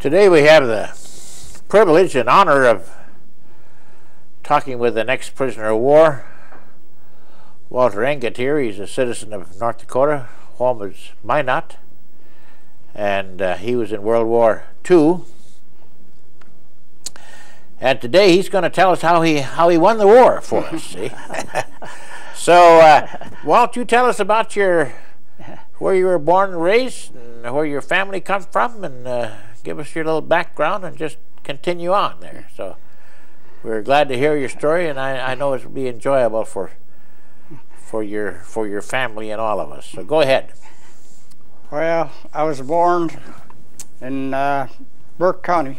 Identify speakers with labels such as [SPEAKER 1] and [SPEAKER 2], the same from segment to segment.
[SPEAKER 1] Today we have the privilege and honor of talking with an ex-prisoner of war, Walter Enget here. He's a citizen of North Dakota. Home is Minot, and he was in World War II. And today he's going to tell us how he won the war for us. See? So, Walt, you tell us about where you were born and raised, and where your family comes from, and give us your little background, and just continue on there. So, we're glad to hear your story, and I know it will be enjoyable for your family and all of us. So, go ahead.
[SPEAKER 2] Well, I was born in Burke County.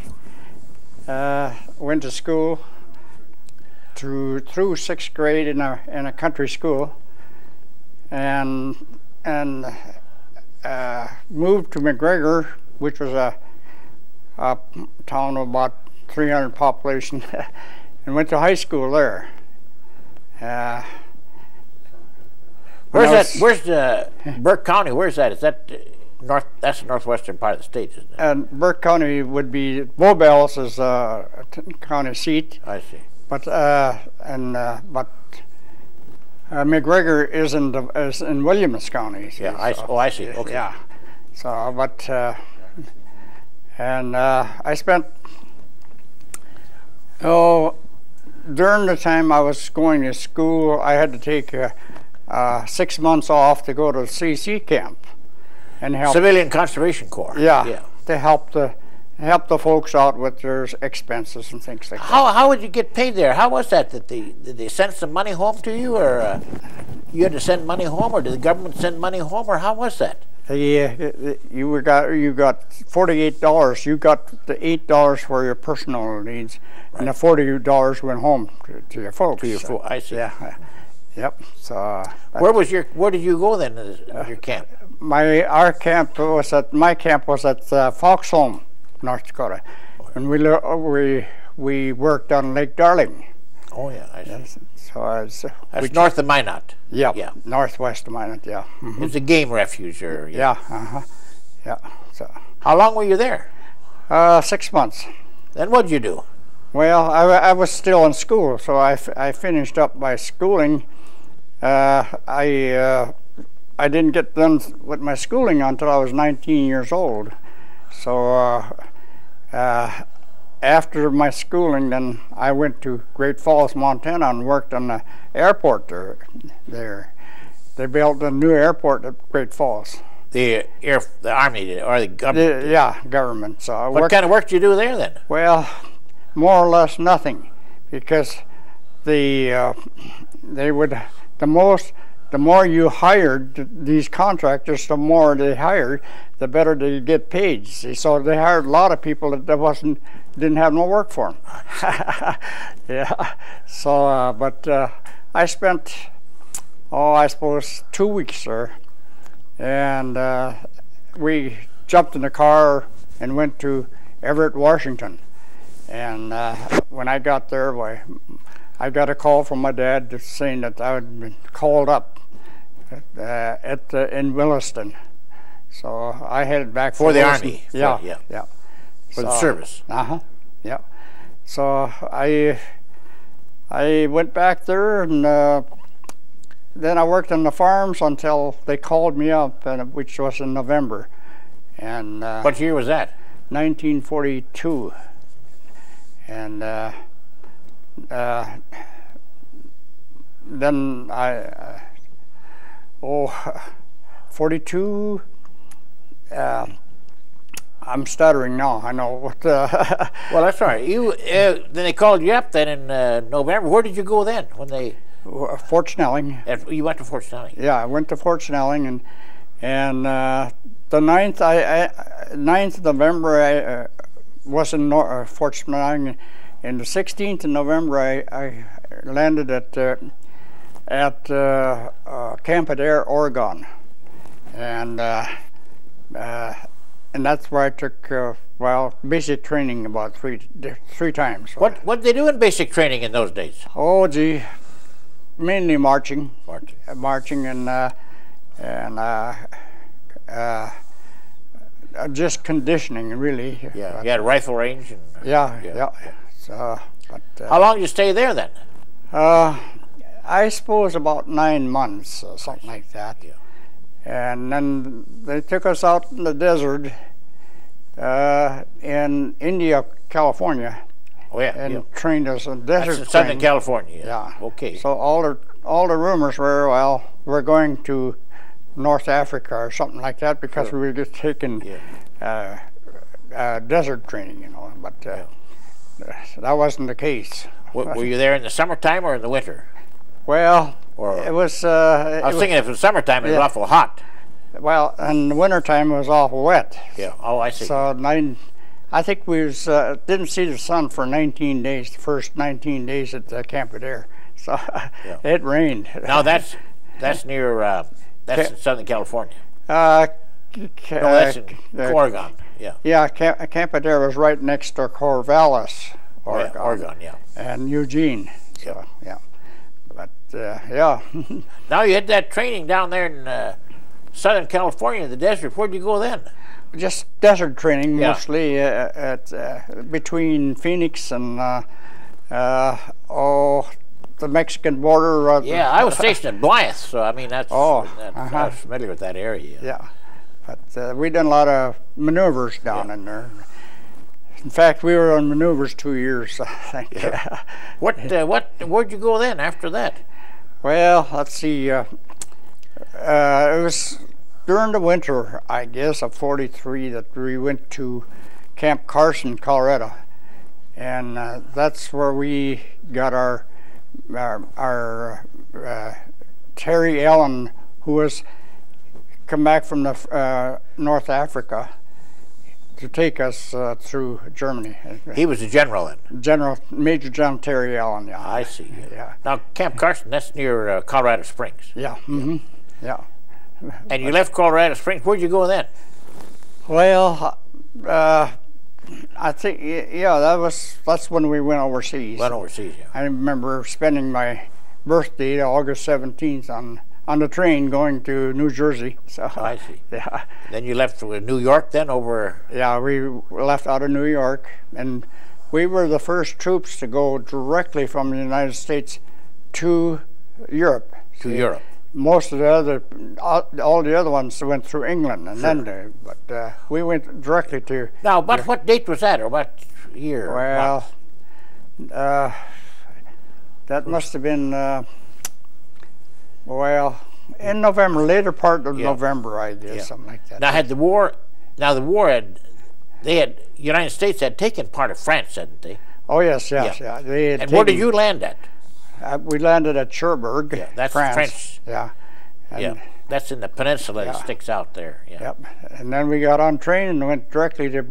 [SPEAKER 2] Went to school through 6th grade in a country school, and moved to McGregor, which was a town of about 300 population, and went to high school there.
[SPEAKER 1] Where's the Burke County? Where's that? Is that that's the northwestern part of the state, isn't it?
[SPEAKER 2] And Burke County would be Bowbells is county seat.
[SPEAKER 1] I see.
[SPEAKER 2] But McGregor is in Williams County.
[SPEAKER 1] Yeah, I see. Okay.
[SPEAKER 2] Yeah. So, but I spent during the time I was going to school, I had to take 6 months off to go to CC camp and help
[SPEAKER 1] Civilian Conservation Corps.
[SPEAKER 2] Yeah. To help the folks out with their expenses and things like that.
[SPEAKER 1] How would you get paid there? How was that? Did they send some money home to you, or you had to send money home, or did the government send money home, or how was that?
[SPEAKER 2] You got $48. You got the $8 for your personal needs, right, and the $40 went home to your folks.
[SPEAKER 1] To your folks. I see.
[SPEAKER 2] Yeah. Yep. So
[SPEAKER 1] where did you go then? Your camp?
[SPEAKER 2] My camp was at Foxholm, North Dakota, and we worked on Lake Darling.
[SPEAKER 1] Oh yeah, I see.
[SPEAKER 2] Yes. So
[SPEAKER 1] that's north of Minot.
[SPEAKER 2] Yeah, northwest of Minot. Yeah,
[SPEAKER 1] It's a game refuge, or
[SPEAKER 2] yeah. Yeah. So
[SPEAKER 1] how long were you there?
[SPEAKER 2] 6 months.
[SPEAKER 1] Then what did you do?
[SPEAKER 2] Well, I was still in school, so I finished up my schooling. I didn't get done with my schooling until I was 19 years old. So after my schooling, then I went to Great Falls, Montana, and worked on the airport there. They built a new airport at Great Falls.
[SPEAKER 1] The Army did, or the government?
[SPEAKER 2] Government. So
[SPEAKER 1] what kind of work did you do there then?
[SPEAKER 2] Well, more or less nothing, because the more you hired these contractors, the more they hired, the better they get paid. See? So they hired a lot of people that didn't have no work for them. Yeah. So, but I spent, I suppose 2 weeks there, and we jumped in the car and went to Everett, Washington. And when I got there, I got a call from my dad saying that I had been called up in Williston. So I headed back
[SPEAKER 1] for the
[SPEAKER 2] Williston.
[SPEAKER 1] Army.
[SPEAKER 2] Yeah.
[SPEAKER 1] For the service.
[SPEAKER 2] Yeah. So I went back there, and then I worked on the farms until they called me up, which was in November. And
[SPEAKER 1] what year was that?
[SPEAKER 2] 1942. And then 42. I'm stuttering now. I know what.
[SPEAKER 1] Well, that's all right. You then they called you up then in November. Where did you go then? When they
[SPEAKER 2] Fort Snelling.
[SPEAKER 1] You went to Fort Snelling.
[SPEAKER 2] Yeah, I went to Fort Snelling, and the 9th of November I was in Fort Snelling. And the 16th of November, I landed at Camp Adair, Oregon, and that's where I took basic training about three times.
[SPEAKER 1] What did they do in basic training in those days?
[SPEAKER 2] Oh, gee, mainly marching, and just conditioning, really.
[SPEAKER 1] Yeah, you had a rifle range. And,
[SPEAKER 2] yeah. So, but,
[SPEAKER 1] how long did you stay there then?
[SPEAKER 2] I suppose about 9 months or something like that.
[SPEAKER 1] Yeah.
[SPEAKER 2] And then they took us out in the desert in India, California.
[SPEAKER 1] Oh yeah,
[SPEAKER 2] and trained us in desert.
[SPEAKER 1] That's in Southern California.
[SPEAKER 2] Yeah.
[SPEAKER 1] Okay.
[SPEAKER 2] So all the rumors were, well, we're going to North Africa or something like that, because we were just taking desert training, you know. But that wasn't the case.
[SPEAKER 1] Were you there in the summertime or in the winter?
[SPEAKER 2] Well,
[SPEAKER 1] or,
[SPEAKER 2] it was.
[SPEAKER 1] I was thinking if it was summertime, it was awful hot.
[SPEAKER 2] Well, in the wintertime, it was awful wet.
[SPEAKER 1] Yeah. Oh, I see.
[SPEAKER 2] So I think we was didn't see the sun for 19 days. The first 19 days at Camp Adair. So it rained.
[SPEAKER 1] Now that's near that's in Southern California.
[SPEAKER 2] No,
[SPEAKER 1] that's in Oregon. Yeah.
[SPEAKER 2] Yeah, Camp Adair was right next to Corvallis, Oregon.
[SPEAKER 1] Yeah, Oregon, yeah.
[SPEAKER 2] And Eugene. So yeah. But yeah.
[SPEAKER 1] Now you had that training down there in Southern California in the desert. Where'd you go then?
[SPEAKER 2] Just desert training mostly between Phoenix and the Mexican border.
[SPEAKER 1] Yeah, I was stationed at Blythe, so I mean that's. I was familiar with that area.
[SPEAKER 2] Yeah, but we done a lot of maneuvers down in there. In fact, we were on maneuvers 2 years, I think.
[SPEAKER 1] Yeah. Where'd you go then after that?
[SPEAKER 2] Well, let's see. It was during the winter, I guess, of '43 that we went to Camp Carson, Colorado, and that's where we got our Terry Allen, who was come back from the North Africa to take us through Germany.
[SPEAKER 1] He was a general then?
[SPEAKER 2] Major General Terry Allen, yeah.
[SPEAKER 1] I see. Yeah. Now, Camp Carson, that's near Colorado Springs.
[SPEAKER 2] Yeah. Mm-hmm. Yeah.
[SPEAKER 1] And you left Colorado Springs. Where'd you go then?
[SPEAKER 2] Well, I think, that's when we went overseas.
[SPEAKER 1] Went overseas, yeah.
[SPEAKER 2] I remember spending my birthday, August 17th, on the train going to New Jersey. So,
[SPEAKER 1] I see.
[SPEAKER 2] Yeah.
[SPEAKER 1] Then you left for New York then over?
[SPEAKER 2] Yeah, we left out of New York, and we were the first troops to go directly from the United States to Europe.
[SPEAKER 1] To Europe.
[SPEAKER 2] Most of the all the other ones went through England, and but we went directly to.
[SPEAKER 1] Now, but what date was that, or what year?
[SPEAKER 2] Well, that must have been in November, later part of November, I guess, something like that.
[SPEAKER 1] Now, the United States had taken part of France, hadn't they?
[SPEAKER 2] Oh yes.
[SPEAKER 1] And where did you land at?
[SPEAKER 2] We landed at Cherbourg,
[SPEAKER 1] that's
[SPEAKER 2] France.
[SPEAKER 1] French.
[SPEAKER 2] Yeah. And
[SPEAKER 1] that's in the peninsula that sticks out there. Yeah.
[SPEAKER 2] Yep. And then we got on train and went directly to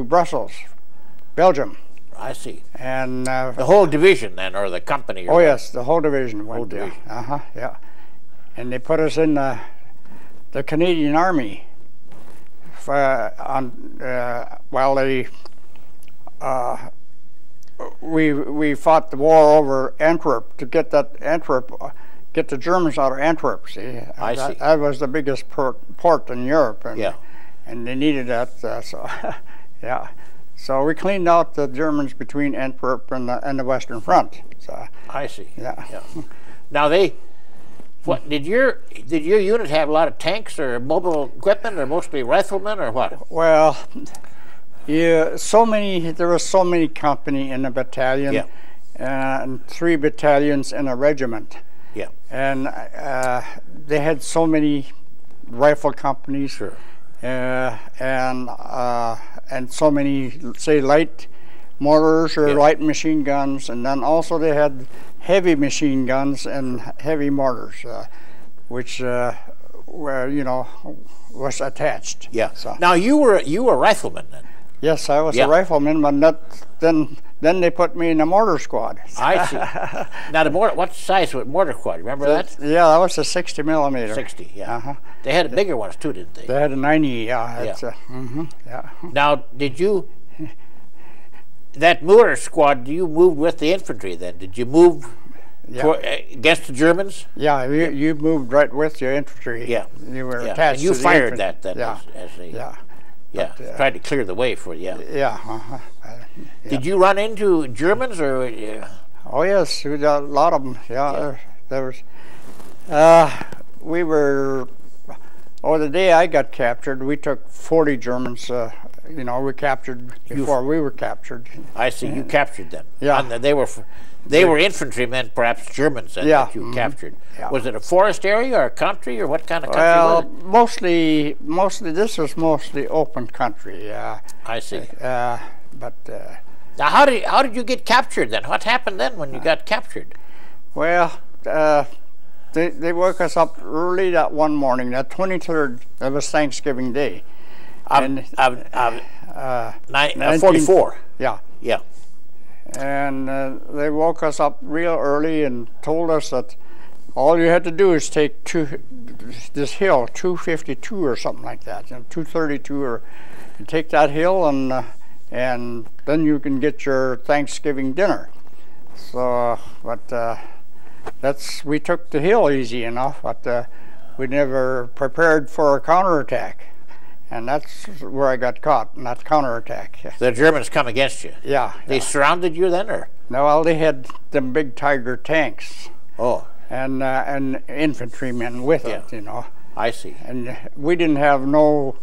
[SPEAKER 2] Brussels, Belgium.
[SPEAKER 1] I see.
[SPEAKER 2] And
[SPEAKER 1] the whole division then, or the company?
[SPEAKER 2] Or yes, the whole division went.
[SPEAKER 1] Whole division.
[SPEAKER 2] Yeah. And they put us in the Canadian Army while they. We fought the war over Antwerp to get get the Germans out of Antwerp. See,
[SPEAKER 1] I see.
[SPEAKER 2] That was the biggest port in Europe, and they needed that. So, yeah. So we cleaned out the Germans between Antwerp and the Western Front. So
[SPEAKER 1] I see.
[SPEAKER 2] Yeah.
[SPEAKER 1] Now did your unit have a lot of tanks or mobile equipment, or mostly riflemen, or what?
[SPEAKER 2] Well. Yeah, there were so many company in a battalion, and 3 battalions in a regiment.
[SPEAKER 1] Yeah.
[SPEAKER 2] And they had so many rifle companies.
[SPEAKER 1] Sure.
[SPEAKER 2] And so many, say, light mortars or light machine guns, and then also they had heavy machine guns and heavy mortars, which was attached.
[SPEAKER 1] Yeah. So. Now you were a rifleman then.
[SPEAKER 2] Yes, I was a rifleman, but then they put me in a mortar squad.
[SPEAKER 1] I see. Now what size was mortar squad? Remember that?
[SPEAKER 2] Yeah, that was a 60 millimeter.
[SPEAKER 1] 60, yeah. They had bigger ones too, didn't they?
[SPEAKER 2] They had a 90, yeah.
[SPEAKER 1] Yeah. Now, did you, that mortar squad, you moved with the infantry then? Did you move against the Germans?
[SPEAKER 2] Yeah, you moved right with your infantry.
[SPEAKER 1] Yeah.
[SPEAKER 2] You were attached
[SPEAKER 1] and you
[SPEAKER 2] to the
[SPEAKER 1] fired
[SPEAKER 2] infantry.
[SPEAKER 1] that then?
[SPEAKER 2] Yeah.
[SPEAKER 1] Yeah,
[SPEAKER 2] But,
[SPEAKER 1] tried to clear the way for you.
[SPEAKER 2] Yeah. Yeah.
[SPEAKER 1] Did you run into Germans or?
[SPEAKER 2] Oh yes, we got a lot of them. Yeah, there was. We were. Oh, the day I got captured, we took 40 Germans. You know, we captured before we were captured.
[SPEAKER 1] I see. You captured them.
[SPEAKER 2] Yeah.
[SPEAKER 1] And they were infantrymen, perhaps Germans that you captured.
[SPEAKER 2] Yeah.
[SPEAKER 1] Was it a forest area or a country or what kind of country
[SPEAKER 2] Well,
[SPEAKER 1] was it?
[SPEAKER 2] mostly this was mostly open country. Yeah.
[SPEAKER 1] I see.
[SPEAKER 2] But.
[SPEAKER 1] Now, how did you get captured then? What happened then when you got captured?
[SPEAKER 2] Well, they woke us up early that one morning, that 23rd. That was Thanksgiving Day.
[SPEAKER 1] 44.
[SPEAKER 2] Yeah.
[SPEAKER 1] Yeah.
[SPEAKER 2] And they woke us up real early and told us that all you had to do is take this hill, 252 or something like that, 232, or you take that hill and then you can get your Thanksgiving dinner. So, but we took the hill easy enough, but we never prepared for a counterattack. And that's where I got caught, in that counterattack.
[SPEAKER 1] The Germans come against you?
[SPEAKER 2] Yeah.
[SPEAKER 1] They surrounded you then, or?
[SPEAKER 2] No, well, they had them big Tiger tanks.
[SPEAKER 1] Oh.
[SPEAKER 2] And infantrymen with it, you know.
[SPEAKER 1] I see.
[SPEAKER 2] And we didn't have no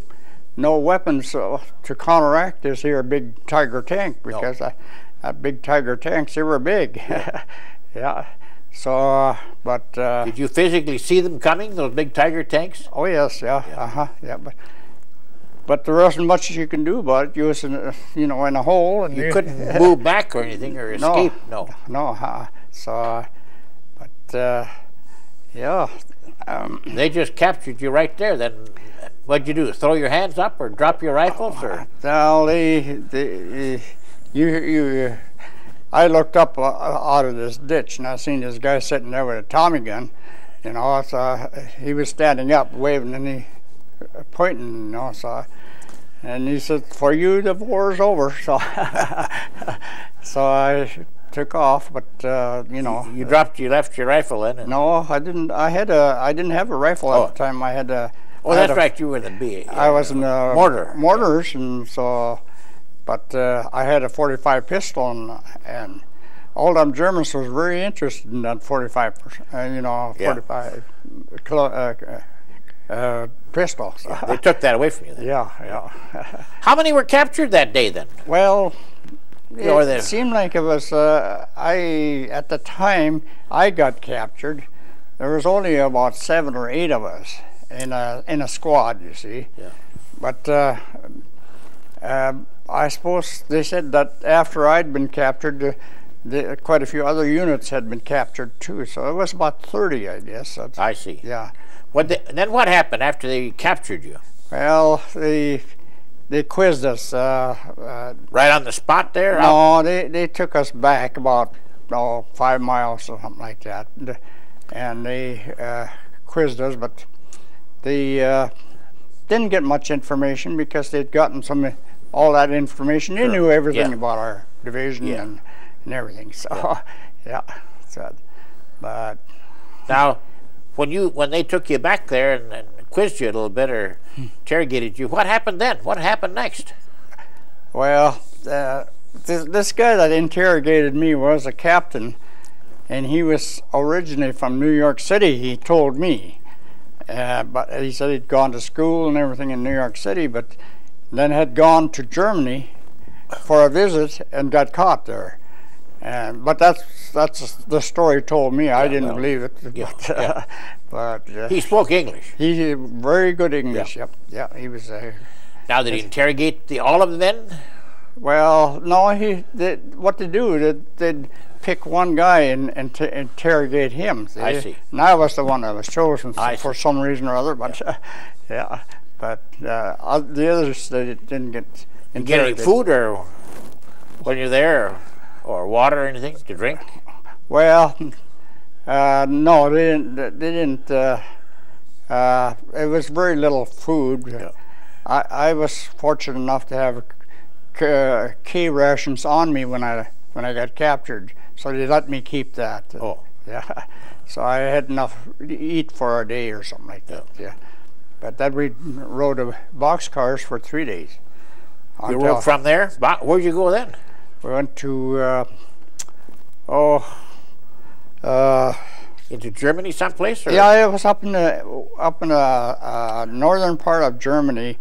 [SPEAKER 2] weapons to counteract this here big Tiger tank, because that big Tiger tanks, they were big. Yeah. Yeah. So, but...
[SPEAKER 1] Did you physically see them coming, those big Tiger tanks?
[SPEAKER 2] Oh, yes, yeah. Yeah, but there wasn't much you can do about it. You was in a hole, and
[SPEAKER 1] you couldn't move back or anything or escape. No.
[SPEAKER 2] So, but yeah.
[SPEAKER 1] They just captured you right there. Then, what'd you do? Throw your hands up or drop your rifles or?
[SPEAKER 2] Well, I looked up out of this ditch and I seen this guy sitting there with a Tommy gun. You know, so he was standing up, waving, and pointing, you know, and he said, "For you, the war's over." So, so I took off, but you know.
[SPEAKER 1] You left your rifle in?
[SPEAKER 2] No, I didn't. I didn't have a rifle at the time. I had a.
[SPEAKER 1] Oh, that's right. You were in the B.
[SPEAKER 2] I was in the mortars, and so, but I had a .45 pistol, and all them Germans was very interested in that 45, 45 pistol. So.
[SPEAKER 1] Yeah, they took that away from you then.
[SPEAKER 2] Yeah.
[SPEAKER 1] How many were captured that day then?
[SPEAKER 2] Well, it seemed like it was, at the time I got captured, there was only about 7 or 8 of us in a squad, you see.
[SPEAKER 1] Yeah.
[SPEAKER 2] But I suppose they said that after I'd been captured, quite a few other units had been captured too, so it was about 30, I guess.
[SPEAKER 1] I see.
[SPEAKER 2] Yeah.
[SPEAKER 1] Then what happened after they captured you?
[SPEAKER 2] Well, they quizzed us.
[SPEAKER 1] Right on the spot there?
[SPEAKER 2] No, they took us back about 5 miles or something like that, and they quizzed us, but they didn't get much information because they'd gotten all that information. They knew everything about our division and everything. So but
[SPEAKER 1] now, when they took you back there and quizzed you a little bit or interrogated you, what happened then? What happened next?
[SPEAKER 2] Well, this guy that interrogated me was a captain, and he was originally from New York City, he told me. But he said he'd gone to school and everything in New York City, but then had gone to Germany for a visit and got caught there. But that's the story told me. I didn't believe it. But
[SPEAKER 1] he spoke English.
[SPEAKER 2] He very good English. Yep. Yeah, he was.
[SPEAKER 1] Now, did he interrogate all of them then?
[SPEAKER 2] Well, no. What they do? They'd pick one guy and interrogate him. See?
[SPEAKER 1] I see.
[SPEAKER 2] And I was the one that was chosen for some reason or other. But But the others, they didn't get interrogated.
[SPEAKER 1] You get any food or when you're there? Or water or anything to drink?
[SPEAKER 2] Well, no, they didn't. It was very little food.
[SPEAKER 1] Yeah.
[SPEAKER 2] I was fortunate enough to have K rations on me when I got captured, so they let me keep that.
[SPEAKER 1] Oh,
[SPEAKER 2] yeah. So I had enough to eat for a day or something like that. Yeah. But then we rode boxcars for 3 days.
[SPEAKER 1] You rode from there? Where'd you go then?
[SPEAKER 2] We went to,
[SPEAKER 1] into Germany someplace? Or?
[SPEAKER 2] Yeah, it was up in the northern part of Germany.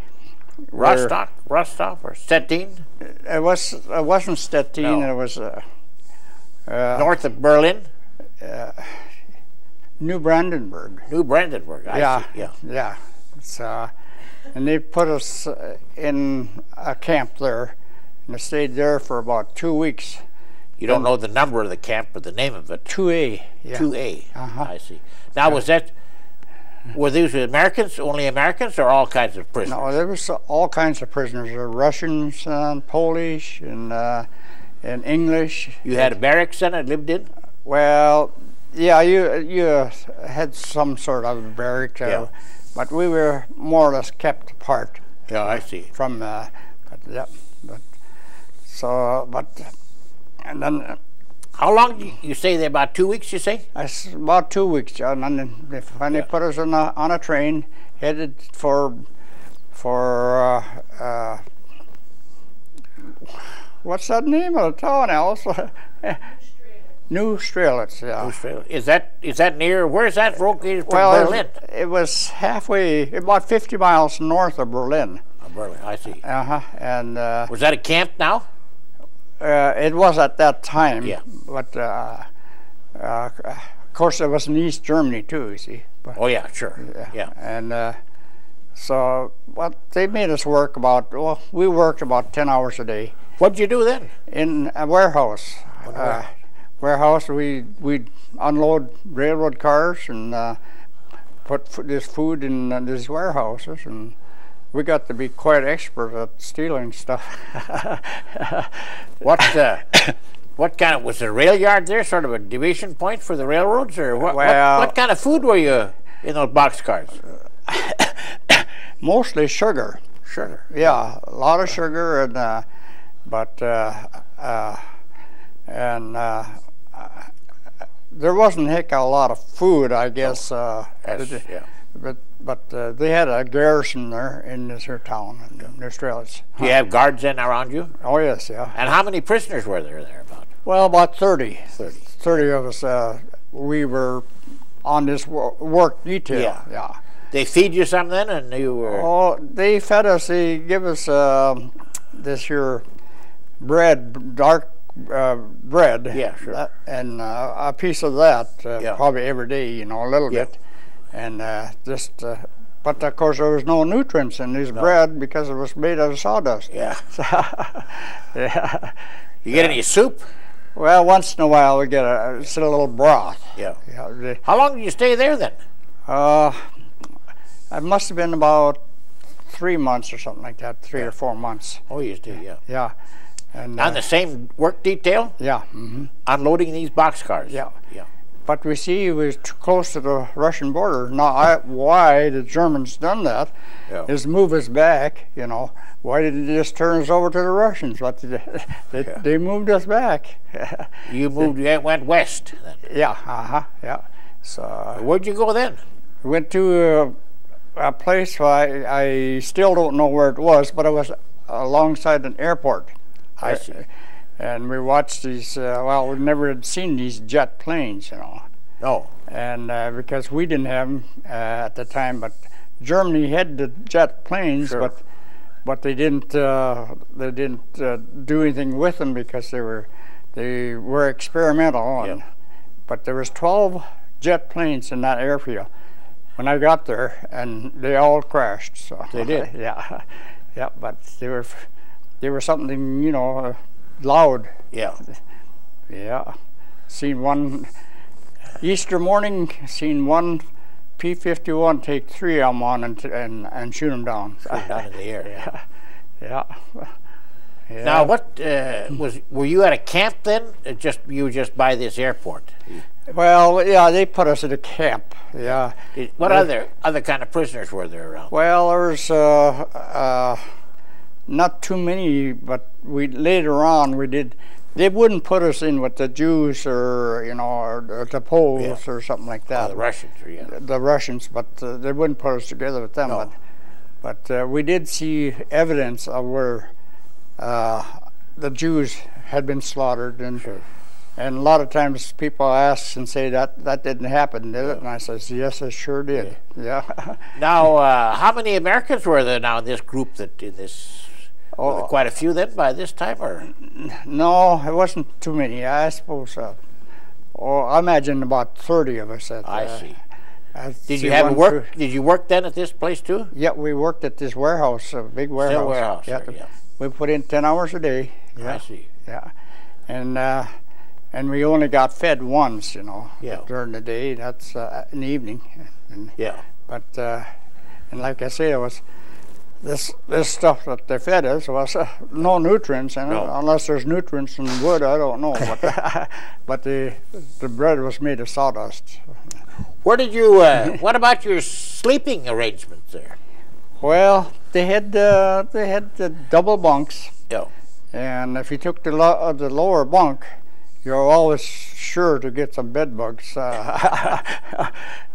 [SPEAKER 1] Rostock or Stettin?
[SPEAKER 2] It wasn't Stettin. No. It was
[SPEAKER 1] north of Berlin.
[SPEAKER 2] New Brandenburg.
[SPEAKER 1] New Brandenburg. I see.
[SPEAKER 2] Yeah. It's, and they put us in a camp there, and I stayed there for about 2 weeks.
[SPEAKER 1] You don't know the number of the camp, but the name of it.
[SPEAKER 2] 2A. Yeah.
[SPEAKER 1] 2A. I see. Now, were these Americans, only Americans, or all kinds of prisoners?
[SPEAKER 2] No, there was all kinds of prisoners. Russians and Polish and English.
[SPEAKER 1] You had a barracks then and lived in?
[SPEAKER 2] Well, yeah, you had some sort of barrack, but we were more or less kept apart.
[SPEAKER 1] Yeah, I see.
[SPEAKER 2] From, and then.
[SPEAKER 1] How long did you say there? About 2 weeks, you say?
[SPEAKER 2] About 2 weeks, John. And then they finally put us on a train, headed for what's that name of the town, Alice? Neustrelitz, yeah.
[SPEAKER 1] Neustrelitz. Is that near? Where is that located from Berlin?
[SPEAKER 2] It was halfway, about 50 miles north of Berlin.
[SPEAKER 1] Berlin, I see.
[SPEAKER 2] And
[SPEAKER 1] was that a camp now?
[SPEAKER 2] It was at that time.
[SPEAKER 1] Yeah.
[SPEAKER 2] But of course, it was in East Germany too. You see. But,
[SPEAKER 1] oh yeah, sure. Yeah.
[SPEAKER 2] And so, they made us work we worked about 10 hours a day.
[SPEAKER 1] What'd you do then?
[SPEAKER 2] In a warehouse. Warehouse, we'd unload railroad cars and put this food in these warehouses, and we got to be quite expert at stealing stuff.
[SPEAKER 1] What kind of, was the rail yard there sort of a division point for the railroads, or what kind of food were you in those boxcars?
[SPEAKER 2] Mostly sugar.
[SPEAKER 1] Sugar.
[SPEAKER 2] Yeah, a lot of sugar, and there wasn't a lot of food, I guess. But they had a garrison there in this here town, in Neustrelitz.
[SPEAKER 1] Do you have guards then around you?
[SPEAKER 2] Oh yes, yeah.
[SPEAKER 1] And how many prisoners were there about?
[SPEAKER 2] Well, about 30.
[SPEAKER 1] 30.
[SPEAKER 2] 30 of us. We were on this work detail. Yeah.
[SPEAKER 1] They feed you some then, and you were.
[SPEAKER 2] Oh, they fed us. They give us this here bread, dark bread.
[SPEAKER 1] Yeah, sure.
[SPEAKER 2] And a piece of that, probably every day, a little bit. And but of course there was no nutrients in this bread because it was made out of sawdust.
[SPEAKER 1] Yeah.
[SPEAKER 2] Yeah.
[SPEAKER 1] You get any soup?
[SPEAKER 2] Well, once in a while we get a little broth.
[SPEAKER 1] Yeah. How long did you stay there then?
[SPEAKER 2] It must have been about 3 months or something like that, 3 or 4 months.
[SPEAKER 1] Oh, you did, yeah.
[SPEAKER 2] Yeah. And
[SPEAKER 1] on the same work detail?
[SPEAKER 2] Yeah. Mm-hmm.
[SPEAKER 1] Unloading these boxcars?
[SPEAKER 2] Yeah.
[SPEAKER 1] Yeah.
[SPEAKER 2] But we see it was too close to the Russian border. Now, why the Germans done that is move us back, Why didn't they just turn us over to the Russians? But they moved us back.
[SPEAKER 1] You went west then?
[SPEAKER 2] Yeah, yeah. So
[SPEAKER 1] where'd you go then?
[SPEAKER 2] We went to a place, I still don't know where it was, but it was alongside an airport.
[SPEAKER 1] I see.
[SPEAKER 2] And we watched these, we never had seen these jet planes,
[SPEAKER 1] No.
[SPEAKER 2] And because we didn't have them at the time, but Germany had the jet planes,
[SPEAKER 1] sure.
[SPEAKER 2] but they didn't do anything with them because they were experimental.
[SPEAKER 1] Yeah.
[SPEAKER 2] But there was 12 jet planes in that airfield when I got there, and they all crashed. So
[SPEAKER 1] they did.
[SPEAKER 2] Yeah, yeah. But they were something, loud.
[SPEAKER 1] Yeah.
[SPEAKER 2] Yeah. Seen one Easter morning. Seen one P-51 take 3 of them on and shoot them down.
[SPEAKER 1] Down in the air.
[SPEAKER 2] Yeah. Yeah.
[SPEAKER 1] Now, what were you at a camp then? You were just by this airport?
[SPEAKER 2] Well, yeah, they put us at a camp. Yeah.
[SPEAKER 1] What other kind of prisoners were there around?
[SPEAKER 2] Well, there was not too many, but later on we did They wouldn't put us in with the Jews or, you know, or the Poles or something like that.
[SPEAKER 1] The Russians,
[SPEAKER 2] The Russians, but they wouldn't put us together with them.
[SPEAKER 1] No.
[SPEAKER 2] But we did see evidence of where the Jews had been slaughtered, and and a lot of times people ask and say that didn't happen, did it? And I says, yes, it sure did. Yeah.
[SPEAKER 1] Now, how many Americans were there now in this group that in this? Were there quite a few then by this time, or?
[SPEAKER 2] No, it wasn't too many. I suppose. I imagine about 30 of us.
[SPEAKER 1] I see. Did you have work? Did you work then at this place too?
[SPEAKER 2] Yeah, we worked at this warehouse, a big warehouse.
[SPEAKER 1] Still warehouse.
[SPEAKER 2] Yeah,
[SPEAKER 1] yeah.
[SPEAKER 2] We put in 10 hours a day. Yeah.
[SPEAKER 1] I see.
[SPEAKER 2] Yeah, and we only got fed once, you know, during the day. That's in the evening. And, But and like I say, it was this stuff that they fed us was no nutrients in it, unless there's nutrients in wood. I don't know, but but the bread was made of sawdust.
[SPEAKER 1] Where did you? What about your sleeping arrangements there?
[SPEAKER 2] Well, they had the double bunks.
[SPEAKER 1] Yeah.
[SPEAKER 2] And if you took the lower bunk, you're always sure to get some bed bugs.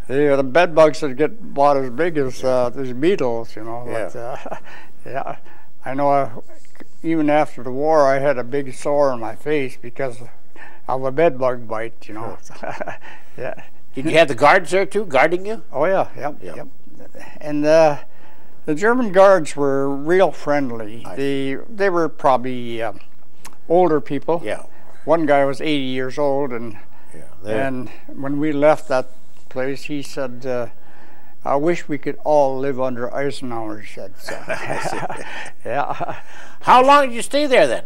[SPEAKER 2] The bed bugs that get about as big as these beetles, you know. But, I know. Even after the war, I had a big sore on my face because of a bed bug bite, you know. Yeah.
[SPEAKER 1] Did you have the guards there too, guarding you?
[SPEAKER 2] Oh yeah, yep. And the German guards were real friendly. They were probably older people.
[SPEAKER 1] Yeah.
[SPEAKER 2] One guy was 80 years old, and when we left that place, he said, "I wish we could all live under Eisenhower," he said. So. Yeah.
[SPEAKER 1] How long did you stay there then?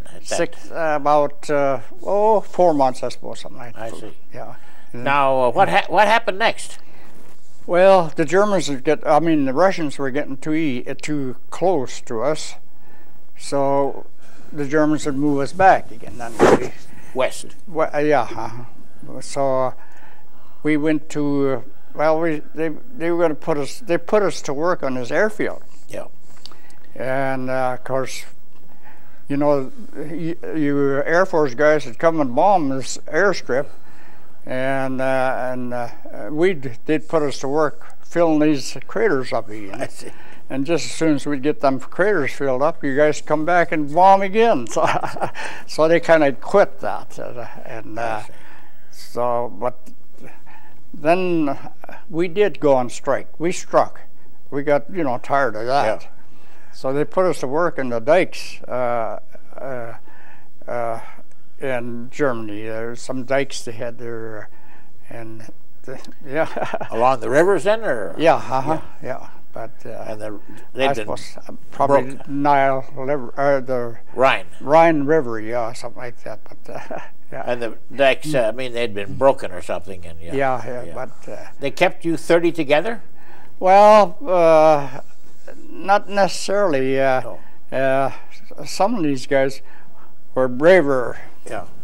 [SPEAKER 2] About 4 months, I suppose, something like that.
[SPEAKER 1] I see.
[SPEAKER 2] Yeah.
[SPEAKER 1] Now, what happened next?
[SPEAKER 2] Well, the Germans the Russians were getting too close to us, so the Germans would move us back again. Then
[SPEAKER 1] West.
[SPEAKER 2] So we went to they were going to put us to work on this airfield.
[SPEAKER 1] Yeah.
[SPEAKER 2] And of course, you know, you Air Force guys had come and bombed this airstrip. And they'd put us to work filling these craters up again.
[SPEAKER 1] I see.
[SPEAKER 2] And just as soon as we'd get them craters filled up, you guys come back and bomb again. So, so they kind of quit that. But then we did go on strike. We struck. We got, you know, tired of that. Yeah. So they put us to work in the dikes. In Germany, there's some dikes they had there, and
[SPEAKER 1] along the rivers then, or
[SPEAKER 2] yeah. But
[SPEAKER 1] and
[SPEAKER 2] I suppose probably Nile River, the Rhine River, something like that. But
[SPEAKER 1] and the dikes, they'd been broken or something, and
[SPEAKER 2] but
[SPEAKER 1] they kept you 30 together.
[SPEAKER 2] Well, not necessarily. Some of these guys were braver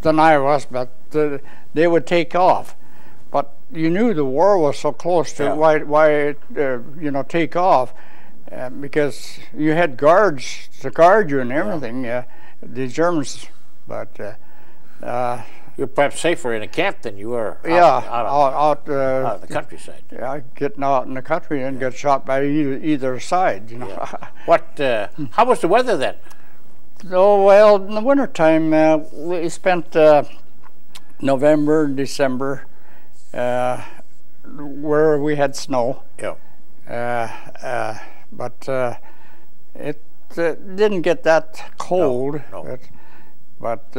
[SPEAKER 2] than I was, but they would take off. But you knew the war was so close to why take off, because you had guards to guard you and everything. The Germans, but
[SPEAKER 1] you're perhaps safer in a camp than you were out in the countryside.
[SPEAKER 2] Yeah, getting out in the country and get shot by either side. You know.
[SPEAKER 1] Yeah. How was the weather then?
[SPEAKER 2] Oh, well, in the wintertime, we spent November and December where we had snow.
[SPEAKER 1] Yeah.
[SPEAKER 2] But it didn't get that cold.
[SPEAKER 1] No.
[SPEAKER 2] But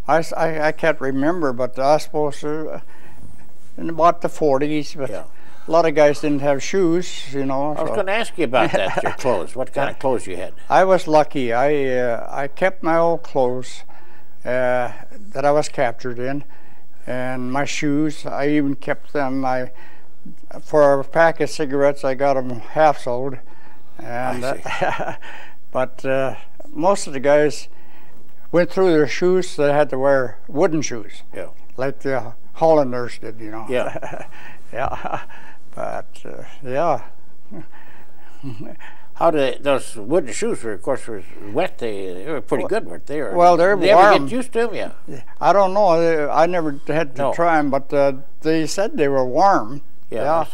[SPEAKER 2] I can't remember, but I suppose in about the 40s. But a lot of guys didn't have shoes, you know.
[SPEAKER 1] I was going to ask you about that, your clothes. What kind of clothes you had?
[SPEAKER 2] I was lucky. I kept my old clothes that I was captured in, and my shoes. I even kept them. For a pack of cigarettes, I got them half sold, and but most of the guys went through their shoes, so they had to wear wooden shoes, like the Hollanders did, you know.
[SPEAKER 1] Yeah.
[SPEAKER 2] Yeah. But
[SPEAKER 1] How did those wooden shoes were? Of course, were wet. They were pretty good, weren't they? Or
[SPEAKER 2] well, they're
[SPEAKER 1] did they
[SPEAKER 2] warm.
[SPEAKER 1] ever get used to them? Yeah.
[SPEAKER 2] I don't know. I never had to try them, but they said they were warm.
[SPEAKER 1] Yeah.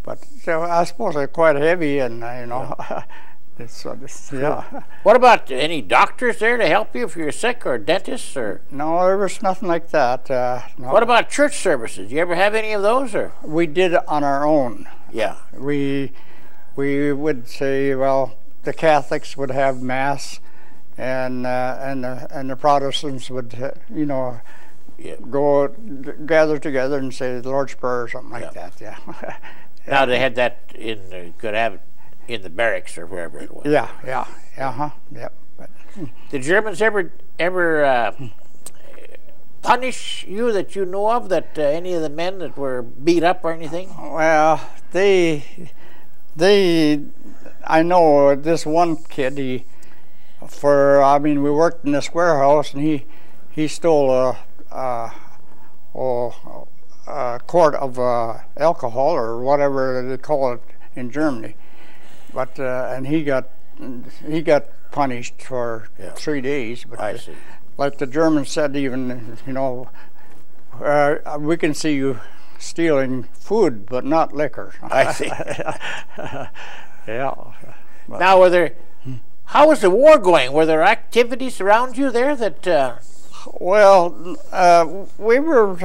[SPEAKER 2] But I suppose they're quite heavy, and you know. Yeah.
[SPEAKER 1] What about any doctors there to help you if you're sick, or dentists, or?
[SPEAKER 2] No, there was nothing like that. No.
[SPEAKER 1] What about church services? You ever have any of those, or?
[SPEAKER 2] We did it on our own.
[SPEAKER 1] Yeah.
[SPEAKER 2] We would say, well, the Catholics would have mass, and the Protestants would, you know, go gather together and say the Lord's Prayer or something like that. Yeah.
[SPEAKER 1] Now they had that could have it in the barracks or wherever it was.
[SPEAKER 2] Yeah. Yep. But,
[SPEAKER 1] did Germans ever punish you that you know of? That any of the men that were beat up or anything?
[SPEAKER 2] well, I know this one kid. We worked in this warehouse, and he stole a quart of alcohol or whatever they call it in Germany. But and he got punished for 3 days. But
[SPEAKER 1] I see.
[SPEAKER 2] Like the Germans said, even, you know, we can see you stealing food, but not liquor.
[SPEAKER 1] I see.
[SPEAKER 2] Yeah. But
[SPEAKER 1] Now, how was the war going? Were there activities around you there that?
[SPEAKER 2] well, we were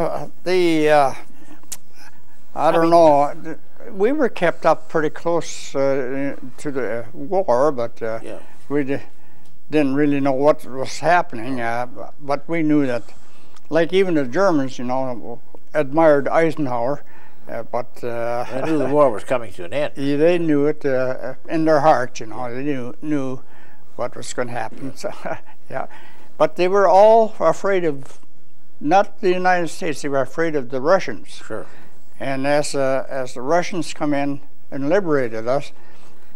[SPEAKER 2] I don't know. We were kept up pretty close to the war, but we didn't really know what was happening. But we knew that, like even the Germans, you know, admired Eisenhower, but
[SPEAKER 1] I knew the war was coming to an end.
[SPEAKER 2] They knew it in their heart, you know. They knew what was going to happen. So, yeah, but they were all afraid of not the United States. They were afraid of the Russians.
[SPEAKER 1] Sure.
[SPEAKER 2] And as the Russians come in and liberated us,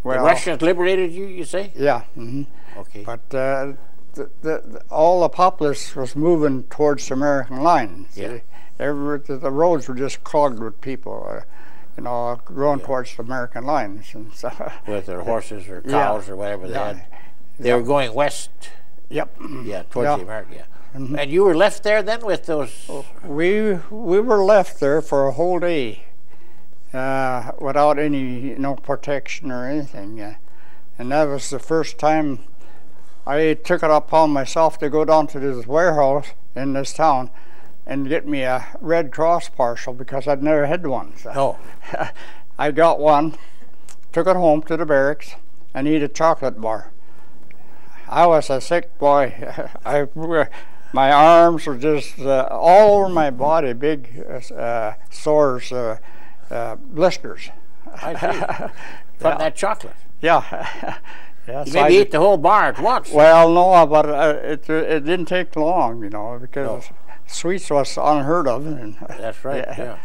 [SPEAKER 2] well,
[SPEAKER 1] the Russians liberated you, you say?
[SPEAKER 2] Yeah. Mm-hmm.
[SPEAKER 1] Okay.
[SPEAKER 2] But all the populace was moving towards the American lines.
[SPEAKER 1] Yeah.
[SPEAKER 2] The roads were just clogged with people, you know, going towards the American lines, and so
[SPEAKER 1] with their horses or cows or whatever they had. They were going west.
[SPEAKER 2] Yep.
[SPEAKER 1] Yeah, towards the America. Mm-hmm. And you were left there then with those?
[SPEAKER 2] We were left there for a whole day without any protection or anything. And that was the first time I took it upon myself to go down to this warehouse in this town and get me a Red Cross parcel, because I'd never had one. So
[SPEAKER 1] oh.
[SPEAKER 2] I got one, took it home to the barracks, and ate a chocolate bar. I was a sick boy. My arms were just all over my body, big sores, blisters.
[SPEAKER 1] I see. From that chocolate.
[SPEAKER 2] Yeah. Yeah,
[SPEAKER 1] you
[SPEAKER 2] so
[SPEAKER 1] maybe ate the whole bar at once.
[SPEAKER 2] Well, no, but it didn't take long, because sweets was unheard of. And,
[SPEAKER 1] that's right.
[SPEAKER 2] Yeah.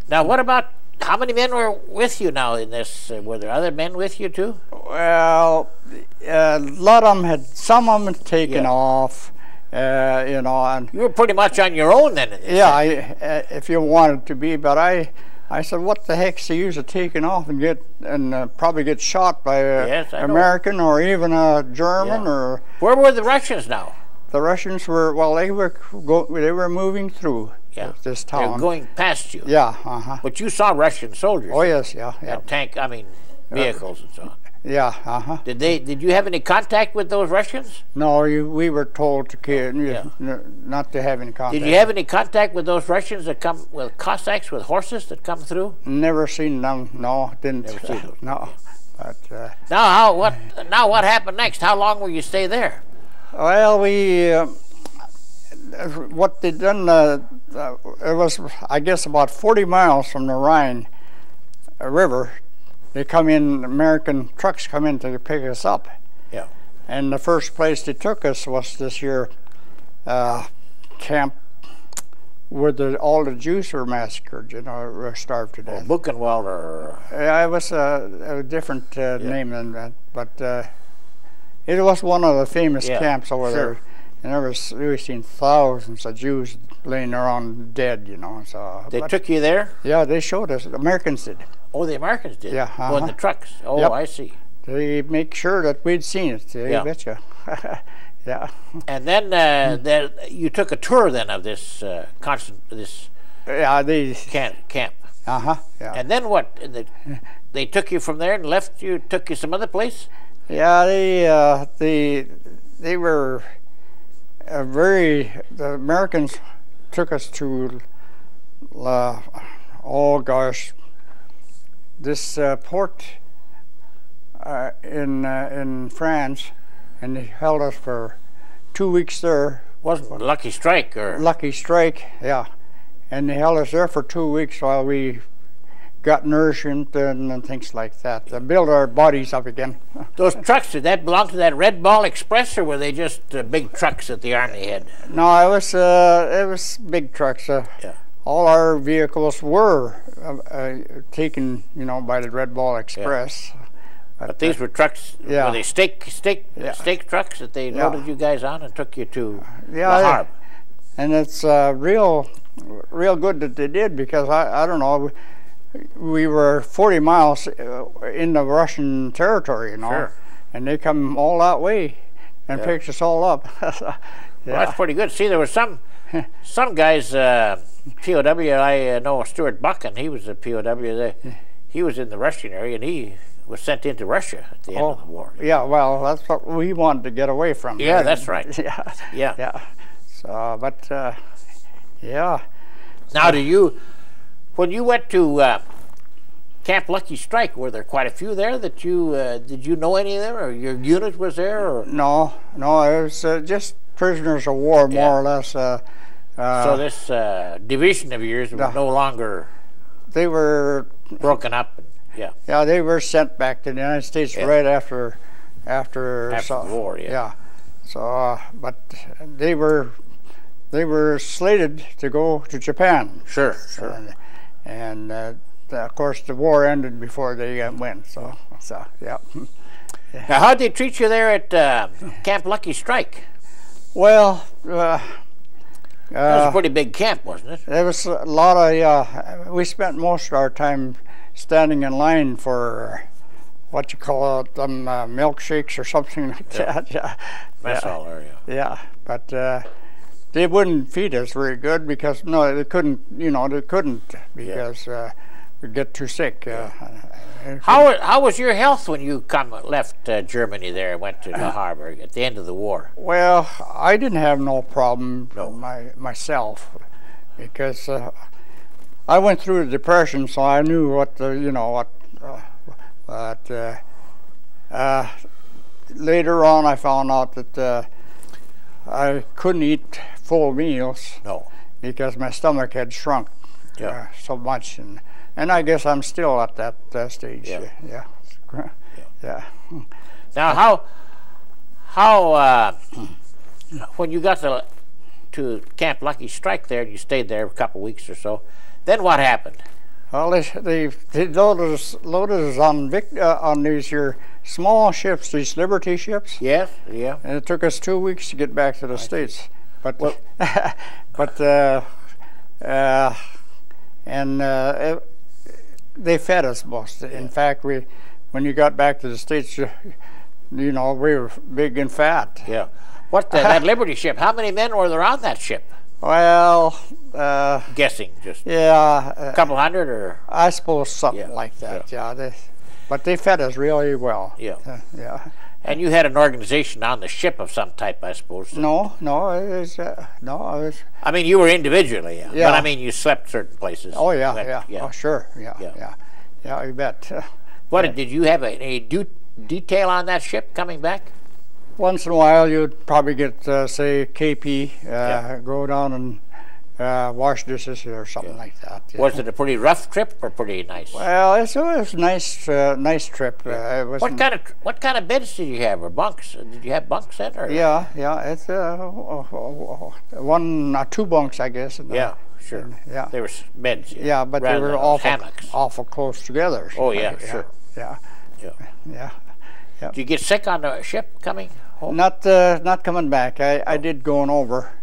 [SPEAKER 1] Now, what about? How many men were with you now in this? Were there other men with you too?
[SPEAKER 2] Well, a lot of them some of them had taken off, and
[SPEAKER 1] you were pretty much on your own then. In this
[SPEAKER 2] if you wanted to be, but I said, what the heck's the use of taking off and probably get shot by an American or even a German or.
[SPEAKER 1] Where were the Russians now?
[SPEAKER 2] The Russians were they were moving through. This town.
[SPEAKER 1] They were going past you.
[SPEAKER 2] Yeah,
[SPEAKER 1] But you saw Russian soldiers.
[SPEAKER 2] Oh yes, yeah.
[SPEAKER 1] And vehicles and so on.
[SPEAKER 2] Yeah,
[SPEAKER 1] Did you have any contact with those Russians?
[SPEAKER 2] No, we were told to not to have any contact.
[SPEAKER 1] Did you have any contact with those Russians that come with Cossacks with horses that come through?
[SPEAKER 2] Never seen them. No, didn't.
[SPEAKER 1] Never seen them.
[SPEAKER 2] No. But
[SPEAKER 1] now what happened next? How long will you stay there?
[SPEAKER 2] Well, what they done, it was, I guess, about 40 miles from the Rhine River. They come in, American trucks come in to pick us up.
[SPEAKER 1] Yeah.
[SPEAKER 2] And the first place they took us was this here camp where all the Jews were massacred, were starved to death.
[SPEAKER 1] Buchenwald or?
[SPEAKER 2] Yeah, it was a different name than that, but it was one of the famous camps over there. And we've seen thousands of Jews laying around dead, So
[SPEAKER 1] they took you there?
[SPEAKER 2] Yeah, they showed us. The Americans did.
[SPEAKER 1] Oh, the Americans did?
[SPEAKER 2] Yeah.
[SPEAKER 1] Oh, in the trucks. Oh,
[SPEAKER 2] Yep.
[SPEAKER 1] I see.
[SPEAKER 2] They make sure that we'd seen it. You betcha. Yeah.
[SPEAKER 1] And then then you took a tour then of this
[SPEAKER 2] Yeah, they.
[SPEAKER 1] camp.
[SPEAKER 2] Yeah.
[SPEAKER 1] And then what? They took you from there and left you, took you some other place?
[SPEAKER 2] Yeah, they were the Americans took us to, oh gosh, this port in France, and they held us for 2 weeks there.
[SPEAKER 1] Wasn't Lucky Strike or?
[SPEAKER 2] Lucky Strike, yeah. And they held us there for 2 weeks while we got nourishment and things like that, to build our bodies up again.
[SPEAKER 1] Those trucks, did that belong to that Red Ball Express, or were they just big trucks that the Army had?
[SPEAKER 2] No, it was big trucks.
[SPEAKER 1] Yeah.
[SPEAKER 2] All our vehicles were taken, by the Red Ball Express.
[SPEAKER 1] Yeah. But these were trucks.
[SPEAKER 2] Yeah.
[SPEAKER 1] Were they stake trucks that they loaded you guys on and took you to Le Havre?
[SPEAKER 2] And it's real good that they did, because I don't know. We were 40 miles in the Russian territory,
[SPEAKER 1] Sure.
[SPEAKER 2] And they come all that way and picked us all up.
[SPEAKER 1] Well, that's pretty good. See, there were some guys, POW. I know Stuart Buck, and he was a POW. He was in the Russian area, and he was sent into Russia at the end of the war.
[SPEAKER 2] Yeah, well, that's what we wanted to get away from.
[SPEAKER 1] Yeah, that's right.
[SPEAKER 2] Yeah. So, but yeah.
[SPEAKER 1] Now, when you went to Camp Lucky Strike, were there quite a few there that you did you know any of them, or your unit was there? Or?
[SPEAKER 2] No, it was just prisoners of war, more or less. So
[SPEAKER 1] this division of yours was no longer.
[SPEAKER 2] They were
[SPEAKER 1] broken up.
[SPEAKER 2] Yeah, they were sent back to the United States right after
[SPEAKER 1] the war.
[SPEAKER 2] Yeah. So, but they were slated to go to Japan.
[SPEAKER 1] Sure.
[SPEAKER 2] And of course, the war ended before they went. So yeah.
[SPEAKER 1] Now, how did they treat you there at Camp Lucky Strike?
[SPEAKER 2] Well,
[SPEAKER 1] that was a pretty big camp, wasn't it?
[SPEAKER 2] There was a lot of. We spent most of our time standing in line for what you call it, milkshakes or something like that. Yeah.
[SPEAKER 1] Mess hall area.
[SPEAKER 2] Yeah, but they wouldn't feed us very good because they couldn't. They couldn't because we'd get too sick.
[SPEAKER 1] How was your health when you left Germany there and went to Le Havre at the end of the war?
[SPEAKER 2] Well, I didn't have no problem myself because I went through the Depression, so I knew what later on I found out that I couldn't eat full meals.
[SPEAKER 1] No. Because
[SPEAKER 2] my stomach had shrunk so much, and I guess I'm still at that stage. Yeah.
[SPEAKER 1] Now, how when you got to Camp Lucky Strike there, and you stayed there a couple weeks or so, then what happened?
[SPEAKER 2] Well, they loaded us on these here small ships, these Liberty ships.
[SPEAKER 1] Yes, yeah.
[SPEAKER 2] And it took us 2 weeks to get back to the States. But they fed us most. In fact, when you got back to the States, we were big and fat.
[SPEAKER 1] Yeah. That Liberty ship? How many men were there on that ship?
[SPEAKER 2] Well,
[SPEAKER 1] guessing, just
[SPEAKER 2] a
[SPEAKER 1] couple hundred, or
[SPEAKER 2] I suppose something like that. Yeah. But they fed us really well.
[SPEAKER 1] Yeah.
[SPEAKER 2] Yeah.
[SPEAKER 1] And you had an organization on the ship of some type, I suppose.
[SPEAKER 2] No, it was.
[SPEAKER 1] I mean, you were individually,
[SPEAKER 2] yeah.
[SPEAKER 1] But I mean, you slept certain places.
[SPEAKER 2] Oh yeah. Oh sure, yeah. You bet.
[SPEAKER 1] Did you have any detail on that ship coming back?
[SPEAKER 2] Once in a while, you'd probably get, say, KP, go down and wash dishes or something like that. Yeah.
[SPEAKER 1] Was it a pretty rough trip or pretty nice?
[SPEAKER 2] Well, it was a nice trip.
[SPEAKER 1] What kind of beds did you have, or bunks? Did you have bunks then? Or?
[SPEAKER 2] Yeah. It's 2 bunks, I guess.
[SPEAKER 1] Sure.
[SPEAKER 2] Yeah.
[SPEAKER 1] They were beds.
[SPEAKER 2] Yeah, but they were
[SPEAKER 1] hammocks.
[SPEAKER 2] awful close together.
[SPEAKER 1] Oh yeah, sure.
[SPEAKER 2] Yeah.
[SPEAKER 1] Did you get sick on the ship coming home?
[SPEAKER 2] Not coming back. I did going over.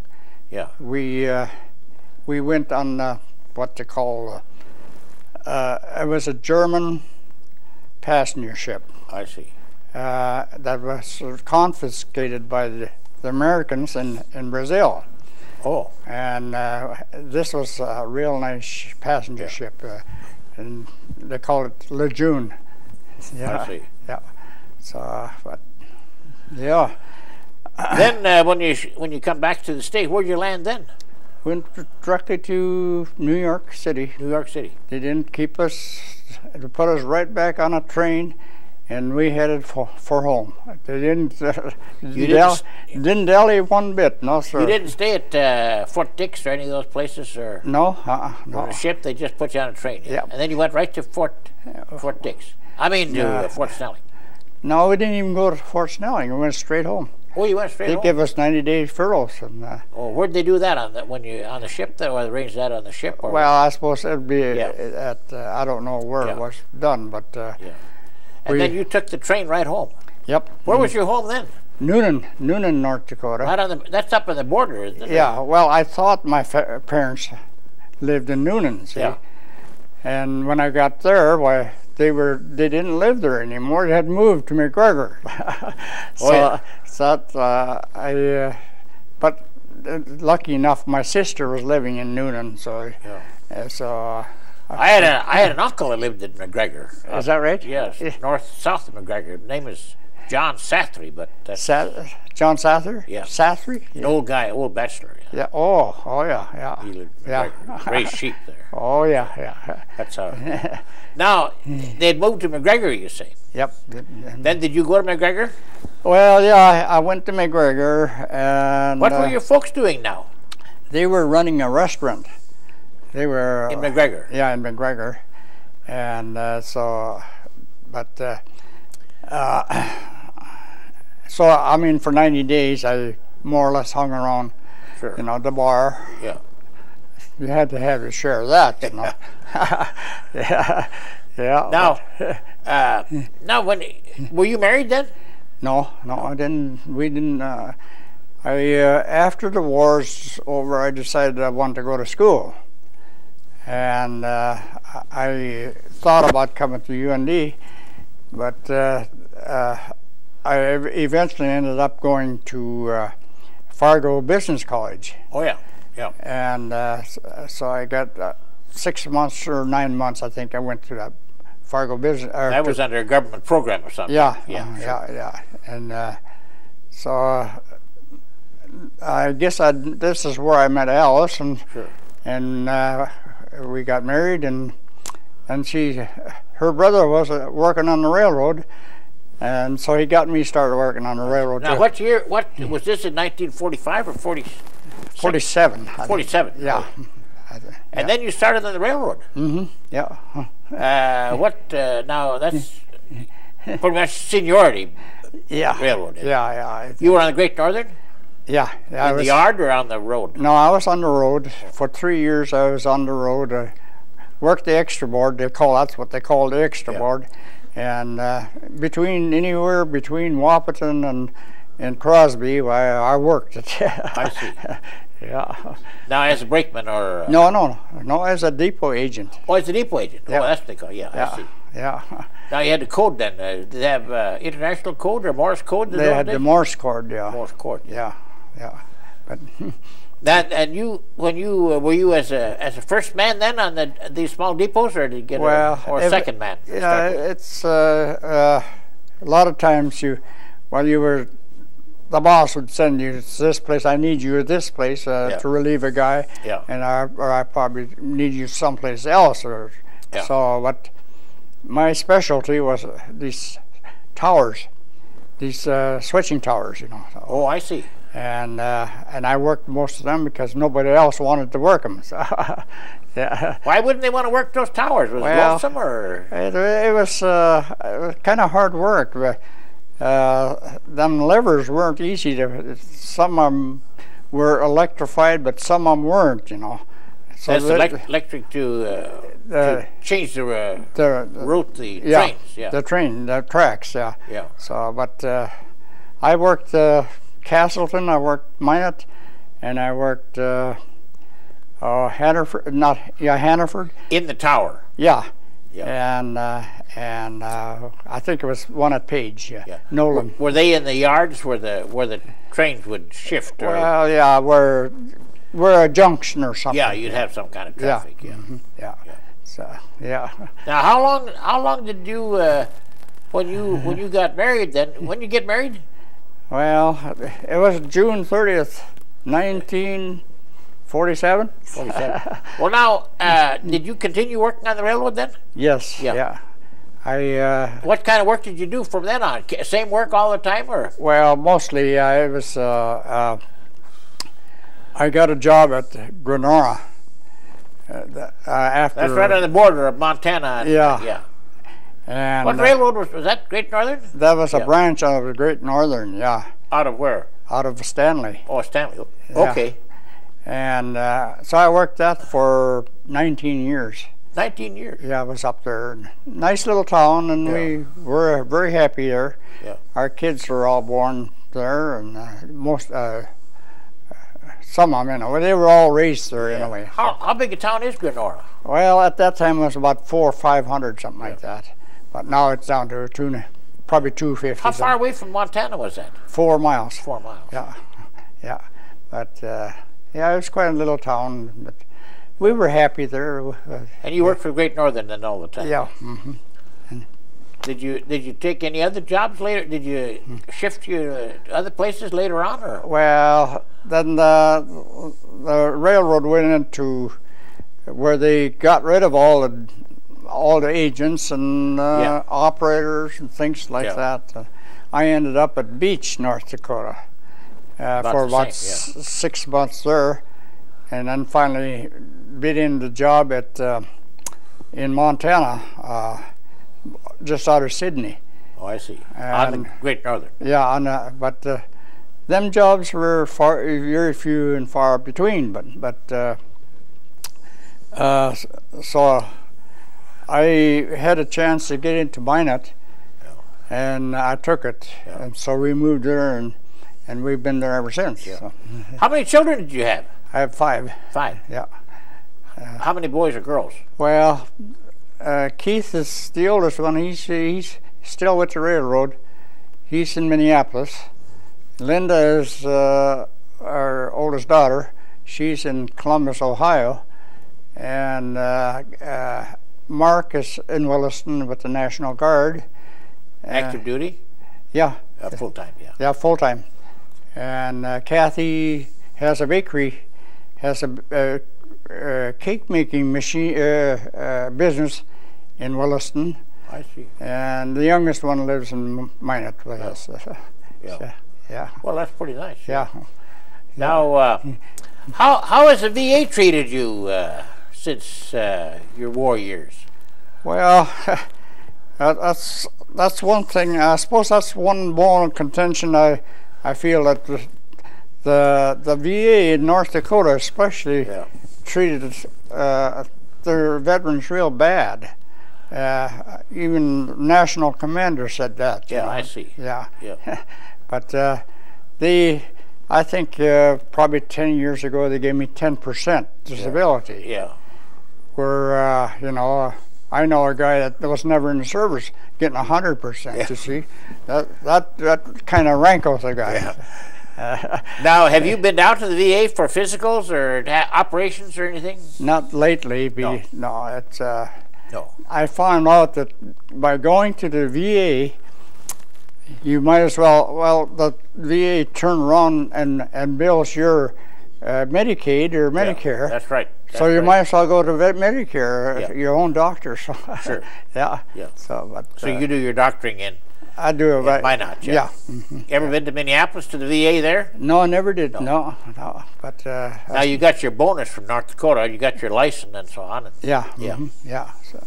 [SPEAKER 1] Yeah.
[SPEAKER 2] We went on what they call it was a German passenger ship.
[SPEAKER 1] I see.
[SPEAKER 2] That was confiscated by the Americans in Brazil.
[SPEAKER 1] Oh.
[SPEAKER 2] And this was a real nice passenger ship, and they call it Lejeune. Yeah,
[SPEAKER 1] I see.
[SPEAKER 2] Yeah. So, but yeah.
[SPEAKER 1] Then when you come back to the state, where'd you land then?
[SPEAKER 2] Went directly to New York City.
[SPEAKER 1] New York City.
[SPEAKER 2] They didn't keep us. They put us right back on a train, and we headed for home. They didn't. Didn't dally one bit. No, sir.
[SPEAKER 1] You didn't stay at Fort Dix or any of those places, or
[SPEAKER 2] no. No.
[SPEAKER 1] On a ship. They just put you on a train.
[SPEAKER 2] Yeah.
[SPEAKER 1] And then you went right to Fort Dix. I mean to Fort Snelling.
[SPEAKER 2] No, we didn't even go to Fort Snelling. We went straight home.
[SPEAKER 1] Oh, you went straight home?
[SPEAKER 2] They gave us 90-day furloughs. And,
[SPEAKER 1] where'd they do that on the ship? Or they arranged that on the ship? Or
[SPEAKER 2] well, I suppose it'd be at I don't know where it was done, but
[SPEAKER 1] and then you took the train right home.
[SPEAKER 2] Yep.
[SPEAKER 1] Where was your home then?
[SPEAKER 2] Noonan, North Dakota.
[SPEAKER 1] Right on that's up on the border, isn't it?
[SPEAKER 2] Yeah. Well, I thought my parents lived in Noonan. See?
[SPEAKER 1] Yeah.
[SPEAKER 2] And when I got there, why they didn't live there anymore. They had moved to McGregor. But lucky enough, my sister was living in Noonan, so
[SPEAKER 1] I had an uncle that lived in McGregor.
[SPEAKER 2] Is that right?
[SPEAKER 1] Yes, south of McGregor. His name is John Sathry, but
[SPEAKER 2] John Sather?
[SPEAKER 1] Yeah.
[SPEAKER 2] Sathry?
[SPEAKER 1] An old guy, old bachelor.
[SPEAKER 2] Yeah. Oh yeah.
[SPEAKER 1] He lived in McGregor. Raised sheep there.
[SPEAKER 2] Oh yeah.
[SPEAKER 1] That's how. Now they'd moved to McGregor, you say?
[SPEAKER 2] Yep.
[SPEAKER 1] Then did you go to McGregor?
[SPEAKER 2] Well, yeah, I went to McGregor, and
[SPEAKER 1] what were your folks doing now?
[SPEAKER 2] They were running a restaurant. They were
[SPEAKER 1] in McGregor.
[SPEAKER 2] Yeah, in McGregor, and so I mean, for 90 days, I more or less hung around,
[SPEAKER 1] sure.
[SPEAKER 2] The bar.
[SPEAKER 1] Yeah.
[SPEAKER 2] You had to have your share of that, Yeah.
[SPEAKER 1] Now, were you married then?
[SPEAKER 2] No, I didn't. We didn't. After the war's over, I decided I wanted to go to school, and I thought about coming to UND, but I eventually ended up going to Fargo Business College.
[SPEAKER 1] Oh yeah.
[SPEAKER 2] And so I got 6 months or 9 months, I think I went to that Fargo Business.
[SPEAKER 1] That was under a government program or something.
[SPEAKER 2] Yeah.
[SPEAKER 1] Yeah.
[SPEAKER 2] And so I guess this is where I met Alice, and
[SPEAKER 1] sure.
[SPEAKER 2] And we got married, and her brother was working on the railroad. And so he got me started working on the railroad.
[SPEAKER 1] Now, what year? What was this in 1945 or
[SPEAKER 2] 47.
[SPEAKER 1] 47.
[SPEAKER 2] Yeah.
[SPEAKER 1] And then you started on the railroad.
[SPEAKER 2] Mm-hmm. Yeah.
[SPEAKER 1] Now that's pretty much seniority.
[SPEAKER 2] Yeah.
[SPEAKER 1] Railroad.
[SPEAKER 2] Yeah.
[SPEAKER 1] You were on the Great Northern.
[SPEAKER 2] Yeah.
[SPEAKER 1] In the yard or on the road?
[SPEAKER 2] No, I was on the road for 3 years. I was on the road. Worked the extra board. That's what they call the extra board. And anywhere between Wahpeton and Crosby, I worked it.
[SPEAKER 1] I see.
[SPEAKER 2] Yeah.
[SPEAKER 1] Now as a brakeman or?
[SPEAKER 2] No, as a depot agent.
[SPEAKER 1] Oh, as a depot agent.
[SPEAKER 2] Yeah.
[SPEAKER 1] Oh, that's what they call. Yeah, I see.
[SPEAKER 2] Yeah.
[SPEAKER 1] Now you had the code then. Did they have international code or Morse code?
[SPEAKER 2] They had the Morse code. Yeah.
[SPEAKER 1] Morse code.
[SPEAKER 2] Yeah. But
[SPEAKER 1] that and you were you as a first man then on these small depots, or did you get a second man?
[SPEAKER 2] Yeah, it's a lot of times you were. The boss would send you to this place. I need you at this place to relieve a guy, and I probably need you someplace else. So, but my specialty was these towers, these switching towers.
[SPEAKER 1] Oh, I see.
[SPEAKER 2] And I worked most of them because nobody else wanted to work them. So, yeah.
[SPEAKER 1] Why wouldn't they want to work those towers? Was it lonesome or?
[SPEAKER 2] It was kind of hard work. Them levers weren't easy some of them were electrified, but some of them weren't,
[SPEAKER 1] So that's electric to change the route, the trains,
[SPEAKER 2] the tracks, yeah. So, but I worked Castleton, I worked Minot, and I worked Hannaford, not Hannaford.
[SPEAKER 1] In the tower.
[SPEAKER 2] Yeah.
[SPEAKER 1] Yeah.
[SPEAKER 2] And I think it was one at Page.
[SPEAKER 1] Yeah.
[SPEAKER 2] Nolan.
[SPEAKER 1] Were they in the yards where the trains would shift? Or?
[SPEAKER 2] Well, yeah, we're a junction or something.
[SPEAKER 1] Yeah, you'd have some kind of traffic. Yeah.
[SPEAKER 2] Mm-hmm. Yeah. So yeah.
[SPEAKER 1] Now, how long did you when you got married? Then when you get married?
[SPEAKER 2] Well, it was June 30th, 1947.
[SPEAKER 1] 47. Well, now, did you continue working on the railroad then?
[SPEAKER 2] Yes. Yeah.
[SPEAKER 1] What kind of work did you do from then on? Same work all the time, or?
[SPEAKER 2] Well, mostly it was. I got a job at Grenora. After.
[SPEAKER 1] That's right on the border of Montana.
[SPEAKER 2] Yeah. And
[SPEAKER 1] what railroad was that? Great Northern?
[SPEAKER 2] That was a branch of the Great Northern. Yeah.
[SPEAKER 1] Out of where?
[SPEAKER 2] Out of Stanley.
[SPEAKER 1] Oh, Stanley.
[SPEAKER 2] Yeah.
[SPEAKER 1] Okay.
[SPEAKER 2] And so I worked that for 19 years.
[SPEAKER 1] 19 years.
[SPEAKER 2] Yeah, I was up there. Nice little town, and we were very happy there.
[SPEAKER 1] Yeah.
[SPEAKER 2] Our kids were all born there, and some of them, they were all raised there anyway.
[SPEAKER 1] How big a town is Grenora?
[SPEAKER 2] Well, at that time it was about 400 or 500, something like that. But now it's down to probably 250.
[SPEAKER 1] How far away from Montana was that?
[SPEAKER 2] 4 miles.
[SPEAKER 1] 4 miles.
[SPEAKER 2] Yeah. But it was quite a little town. But we were happy there.
[SPEAKER 1] And you worked for Great Northern then all the time?
[SPEAKER 2] Yeah. Mm-hmm.
[SPEAKER 1] Did you take any other jobs later? Did you shift to other places later on, or?
[SPEAKER 2] Well, then the railroad went into where they got rid of all the agents and operators and things like that. I ended up at Beach, North Dakota, for about 6 months there, and then finally bid in the job at in Montana, just out of Sydney.
[SPEAKER 1] Oh, I see. On the Great Northern.
[SPEAKER 2] Yeah, but them jobs were very few and far between. So I had a chance to get into Minot, and I took it, and so we moved there, and we've been there ever since.
[SPEAKER 1] Yeah.
[SPEAKER 2] So.
[SPEAKER 1] How many children did you have?
[SPEAKER 2] I have 5.
[SPEAKER 1] 5.
[SPEAKER 2] Yeah.
[SPEAKER 1] How many boys or girls?
[SPEAKER 2] Well, Keith is the oldest one. He's still with the railroad. He's in Minneapolis. Linda is our oldest daughter. She's in Columbus, Ohio. And Mark is in Williston with the National Guard.
[SPEAKER 1] Active duty?
[SPEAKER 2] Yeah.
[SPEAKER 1] Full-time,
[SPEAKER 2] Yeah, full-time. And Kathy has a bakery, has a cake-making machine business in Williston.
[SPEAKER 1] I see.
[SPEAKER 2] And the youngest one lives in Minot with us. Yeah.
[SPEAKER 1] Well, that's pretty nice.
[SPEAKER 2] Yeah.
[SPEAKER 1] Now, how has the VA treated you since your war years?
[SPEAKER 2] Well, that's one thing. I suppose that's one bone of contention. I feel that the VA in North Dakota especially treated their veterans real bad. Even national commander said that.
[SPEAKER 1] Yeah, I see.
[SPEAKER 2] Yeah. But I think probably 10 years ago they gave me 10% disability.
[SPEAKER 1] Yeah.
[SPEAKER 2] Where I know a guy that was never in the service getting 100%. You see, that kind of rankles a guy.
[SPEAKER 1] Yeah. Now, have you been down to the VA for physicals or operations or anything?
[SPEAKER 2] Not lately.
[SPEAKER 1] No.
[SPEAKER 2] It's.
[SPEAKER 1] No.
[SPEAKER 2] I found out that by going to the VA, you might as well. The VA turn around and bills your Medicaid or Medicare.
[SPEAKER 1] Yeah, that's right.
[SPEAKER 2] So you might as well go to Medicare, your own doctor. So
[SPEAKER 1] sure.
[SPEAKER 2] Yeah.
[SPEAKER 1] So you do your doctoring in.
[SPEAKER 2] I do.
[SPEAKER 1] Minot. Yeah.
[SPEAKER 2] Mm-hmm.
[SPEAKER 1] Ever been to Minneapolis to the VA there?
[SPEAKER 2] No, I never did. No. But
[SPEAKER 1] now you got your bonus from North Dakota. You got your license and so on.
[SPEAKER 2] Yeah. So,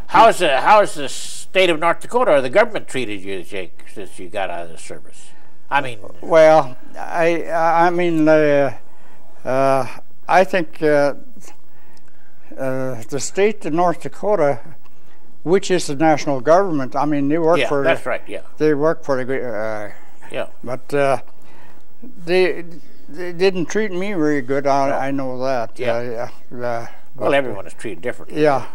[SPEAKER 2] How
[SPEAKER 1] is the state of North Dakota or the government treated you, Jake, since you got out of the service? I mean.
[SPEAKER 2] Well, I think the state of North Dakota, which is the national government. I mean, they work for.
[SPEAKER 1] That's right. Yeah.
[SPEAKER 2] They work for the.
[SPEAKER 1] Yeah.
[SPEAKER 2] But they didn't treat me very good. I know that.
[SPEAKER 1] Yeah. Well, everyone is treated differently.
[SPEAKER 2] Yeah.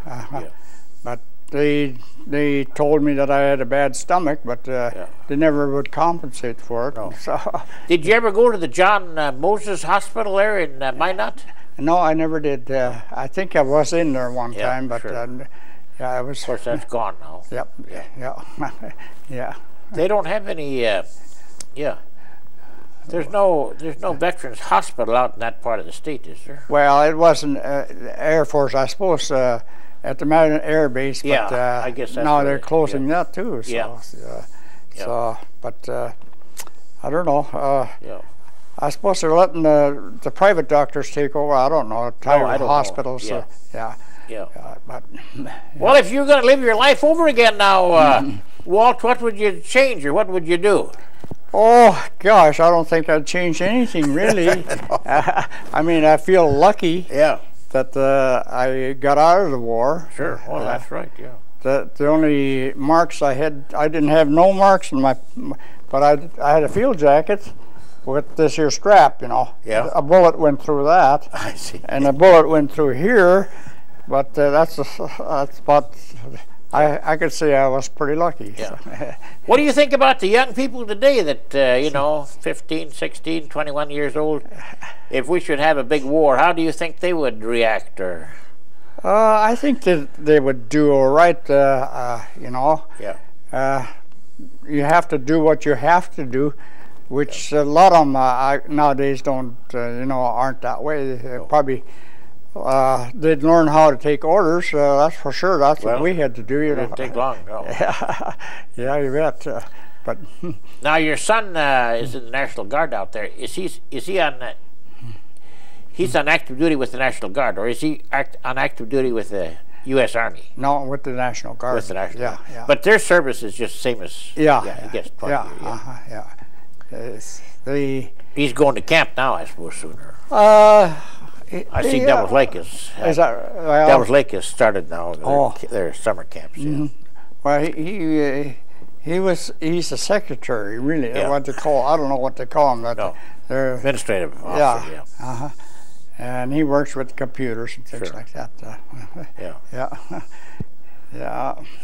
[SPEAKER 2] But they told me that I had a bad stomach, but they never would compensate for it.
[SPEAKER 1] No.
[SPEAKER 2] So,
[SPEAKER 1] did you ever go to the John Moses Hospital there in Minot?
[SPEAKER 2] no, I never did. I think I was in there one time, but
[SPEAKER 1] sure.
[SPEAKER 2] Yeah, I was.
[SPEAKER 1] Of course, that's gone now.
[SPEAKER 2] Yep. Yeah.
[SPEAKER 1] They don't have any. There's no veterans hospital out in that part of the state, is there?
[SPEAKER 2] Well, it wasn't Air Force, I suppose, at the Minot Air Base, but
[SPEAKER 1] I guess that's
[SPEAKER 2] now they're closing that too. So, but I don't know. I suppose they're letting the private doctors take over. I don't know. Tired hospitals.
[SPEAKER 1] Know.
[SPEAKER 2] So, but
[SPEAKER 1] well, if you're going to live your life over again now, Walt, what would you change or what would you do?
[SPEAKER 2] Oh gosh, I don't think I'd change anything really. I mean, I feel lucky. That I got out of the war.
[SPEAKER 1] Sure. Well, that's right. Yeah.
[SPEAKER 2] The only marks I didn't have no marks in my, but I had a field jacket with this here strap, you know.
[SPEAKER 1] Yeah.
[SPEAKER 2] A bullet went through that.
[SPEAKER 1] I see.
[SPEAKER 2] And a bullet went through here, but that's about. I could say I was pretty lucky.
[SPEAKER 1] Yeah.
[SPEAKER 2] So.
[SPEAKER 1] What do you think about the young people today that, 15, 16, 21 years old? If we should have a big war, how do you think they would react? Or
[SPEAKER 2] I think that they would do all right,
[SPEAKER 1] Yeah.
[SPEAKER 2] You have to do what you have to do, which a lot of them nowadays don't, aren't that way. Probably they'd learn how to take orders. That's for sure. That's what we had to do.
[SPEAKER 1] It didn't take long. No.
[SPEAKER 2] Yeah, you bet. But
[SPEAKER 1] now your son is in the National Guard out there. Is he on? He's on active duty with the National Guard, or is he on active duty with the U.S. Army?
[SPEAKER 2] No, with the National Guard.
[SPEAKER 1] With the National Guard.
[SPEAKER 2] Yeah.
[SPEAKER 1] But their service is just the same as. He gets 20 years. He's going to camp now, I suppose, sooner. I see Devil's Lake is
[SPEAKER 2] that,
[SPEAKER 1] Devil's Lake has started now. Their summer camps.
[SPEAKER 2] Mm-hmm. Well, he's a secretary, really. What they call, I don't know what they call him. They're
[SPEAKER 1] administrative officer.
[SPEAKER 2] And he works with computers and things like that.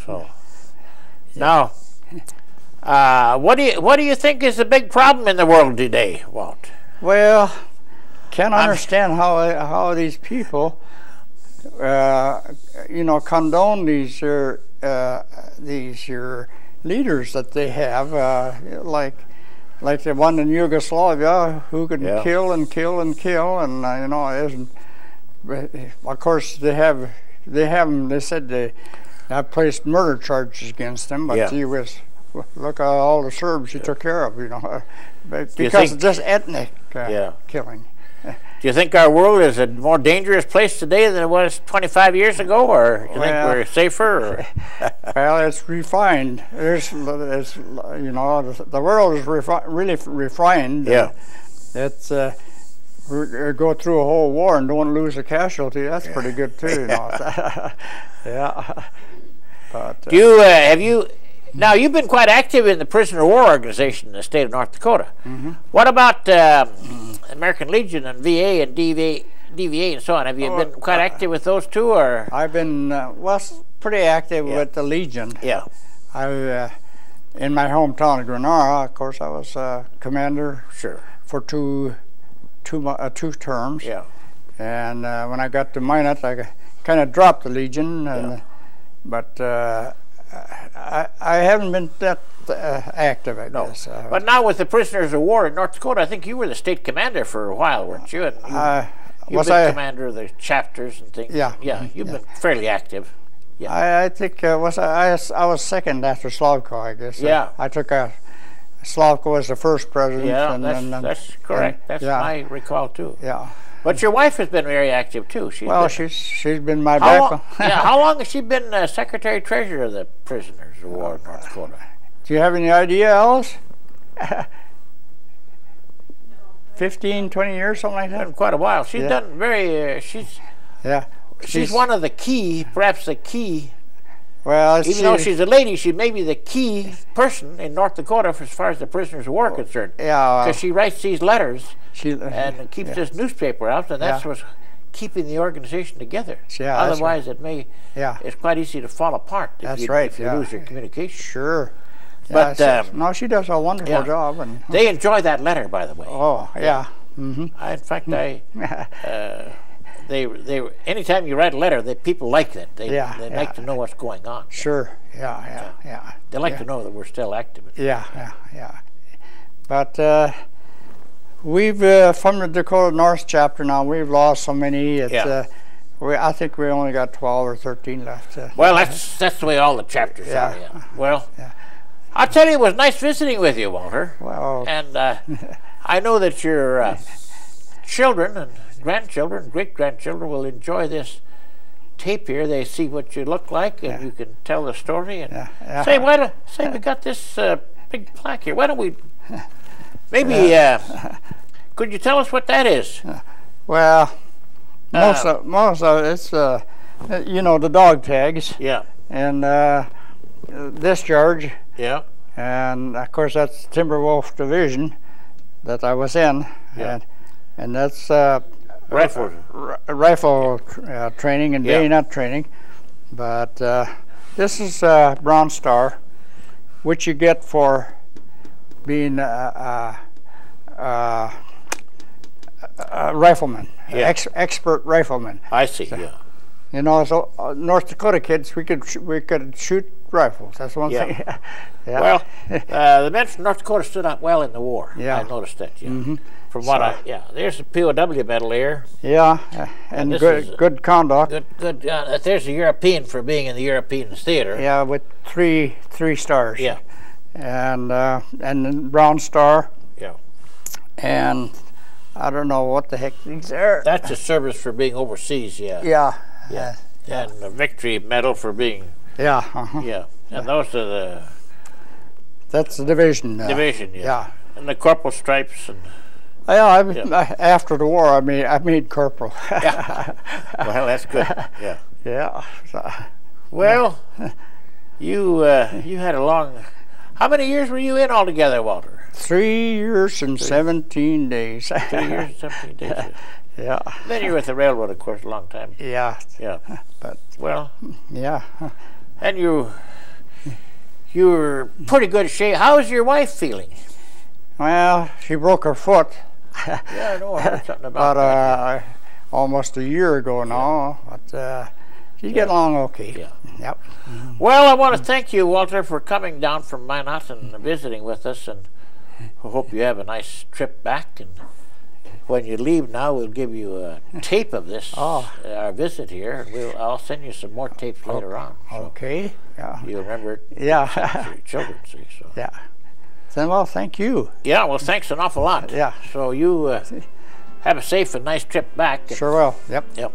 [SPEAKER 1] So now, what do you think is the big problem in the world today, Walt?
[SPEAKER 2] Well, can't understand how these people, condone these leaders that they have, like the one in Yugoslavia, who could kill and kill and kill, and isn't. Of course, they have them. They said they have placed murder charges against him, but he was. Look at all the Serbs he took care of, because of just ethnic killing.
[SPEAKER 1] Do you think our world is a more dangerous place today than it was 25 years ago, or do you think we're safer? Or?
[SPEAKER 2] Well, it's refined. The world is really refined. It's go through a whole war and don't lose a casualty. That's pretty good too. But
[SPEAKER 1] do you have you? Now, you've been quite active in the prisoner of war organization in the state of North Dakota. What about American Legion and VA and DVA and so on? Have you been quite active with those two, or?
[SPEAKER 2] I've been pretty active with the Legion. I in my hometown of Granara, of course, I was commander for two terms. And when I got to Minot, I kind of dropped the Legion, but I haven't been that active, I guess.
[SPEAKER 1] But now with the prisoners of war in North Dakota, I think you were the state commander for a while, weren't you? You've been commander of the chapters and things. You've been fairly active.
[SPEAKER 2] I think I was second after Slavko, I guess. I took Slavko as the first president.
[SPEAKER 1] That's correct. That's my recall too. But your wife has been very active too.
[SPEAKER 2] She's been my backbone.
[SPEAKER 1] How long has she been Secretary Treasurer of the prisoners of war in North Dakota?
[SPEAKER 2] Do you have any idea, Alice? 15, 20 years, something like that.
[SPEAKER 1] Been quite a while. She's done very. She's one of the key, perhaps the key
[SPEAKER 2] Well,
[SPEAKER 1] even though she's a lady, she may be the key person in North Dakota as far as the prisoners of war are concerned.
[SPEAKER 2] Yeah.
[SPEAKER 1] Because she writes these letters and keeps this newspaper out, and that's what's keeping the organization together.
[SPEAKER 2] Yeah,
[SPEAKER 1] otherwise, it may. Yeah. It's quite easy to fall apart if you lose your communication.
[SPEAKER 2] Sure.
[SPEAKER 1] But
[SPEAKER 2] no, she does a wonderful job, and
[SPEAKER 1] they enjoy that letter, by the way.
[SPEAKER 2] Oh yeah.
[SPEAKER 1] In fact, they anytime you write a letter, people like that. They like to know what's going on.
[SPEAKER 2] Sure. Yeah.
[SPEAKER 1] They like to know that we're still active.
[SPEAKER 2] Yeah. But we've from the Dakota North chapter now, we've lost so many. It's I think we only got 12 or 13 left.
[SPEAKER 1] Well, that's the way all the chapters are. Yeah. Well. Yeah. I'll tell you, it was nice visiting with you, Walter.
[SPEAKER 2] Well,
[SPEAKER 1] and I know that your children and grandchildren, great-grandchildren will enjoy this tape here. They see what you look like, and you can tell the story. And say, we got this big plaque here. Why don't we? Maybe could you tell us what that is?
[SPEAKER 2] Well, most of it's the dog tags.
[SPEAKER 1] Yeah.
[SPEAKER 2] And discharge.
[SPEAKER 1] Yeah.
[SPEAKER 2] And of course that's Timberwolf Division that I was in.
[SPEAKER 1] Yeah.
[SPEAKER 2] And that's
[SPEAKER 1] rifle
[SPEAKER 2] training and bayonet training. But this is Bronze Star, which you get for being a rifleman, expert rifleman.
[SPEAKER 1] I see. So,
[SPEAKER 2] so North Dakota kids, we could shoot rifles. That's one thing.
[SPEAKER 1] Well, the men from North Dakota stood up well in the war. I noticed that. From what there's the POW medal here.
[SPEAKER 2] Yeah, and good conduct.
[SPEAKER 1] Good. There's a European for being in the European theater.
[SPEAKER 2] Yeah, with three stars.
[SPEAKER 1] Yeah.
[SPEAKER 2] And then Bronze Star.
[SPEAKER 1] Yeah.
[SPEAKER 2] And I don't know what the heck these are.
[SPEAKER 1] That's a service for being overseas. Yeah. And a victory medal for being.
[SPEAKER 2] Yeah.
[SPEAKER 1] Yeah. And those are
[SPEAKER 2] that's the division.
[SPEAKER 1] Division. Yeah. And the corporal stripes and.
[SPEAKER 2] After the war, I made corporal.
[SPEAKER 1] Well, that's good. Yeah.
[SPEAKER 2] Yeah. So,
[SPEAKER 1] well, you had a long. How many years were you in altogether, Walter?
[SPEAKER 2] 3 years and 17 days.
[SPEAKER 1] 3 years and 17 days.
[SPEAKER 2] Yeah.
[SPEAKER 1] Then you were with the railroad, of course, a long time.
[SPEAKER 2] Yeah.
[SPEAKER 1] Yeah.
[SPEAKER 2] But
[SPEAKER 1] yeah. And you were pretty good shape. How is your wife feeling?
[SPEAKER 2] Well, she broke her foot.
[SPEAKER 1] Yeah, I know. I heard something about that.
[SPEAKER 2] Almost a year ago now, but she's getting along okay.
[SPEAKER 1] Yeah.
[SPEAKER 2] Yep.
[SPEAKER 1] Well, I want to thank you, Walter, for coming down from Minot and visiting with us, and I hope you have a nice trip back. And when you leave now, we'll give you a tape of this, our visit here, and I'll send you some more tapes later on. So
[SPEAKER 2] okay. Yeah.
[SPEAKER 1] You'll remember it.
[SPEAKER 2] Yeah.
[SPEAKER 1] For your children, see. So.
[SPEAKER 2] Yeah. Then, well, thank you.
[SPEAKER 1] Yeah, well, thanks an awful lot.
[SPEAKER 2] Yeah.
[SPEAKER 1] So you have a safe and nice trip back.
[SPEAKER 2] Sure will. Yep.
[SPEAKER 1] Yep.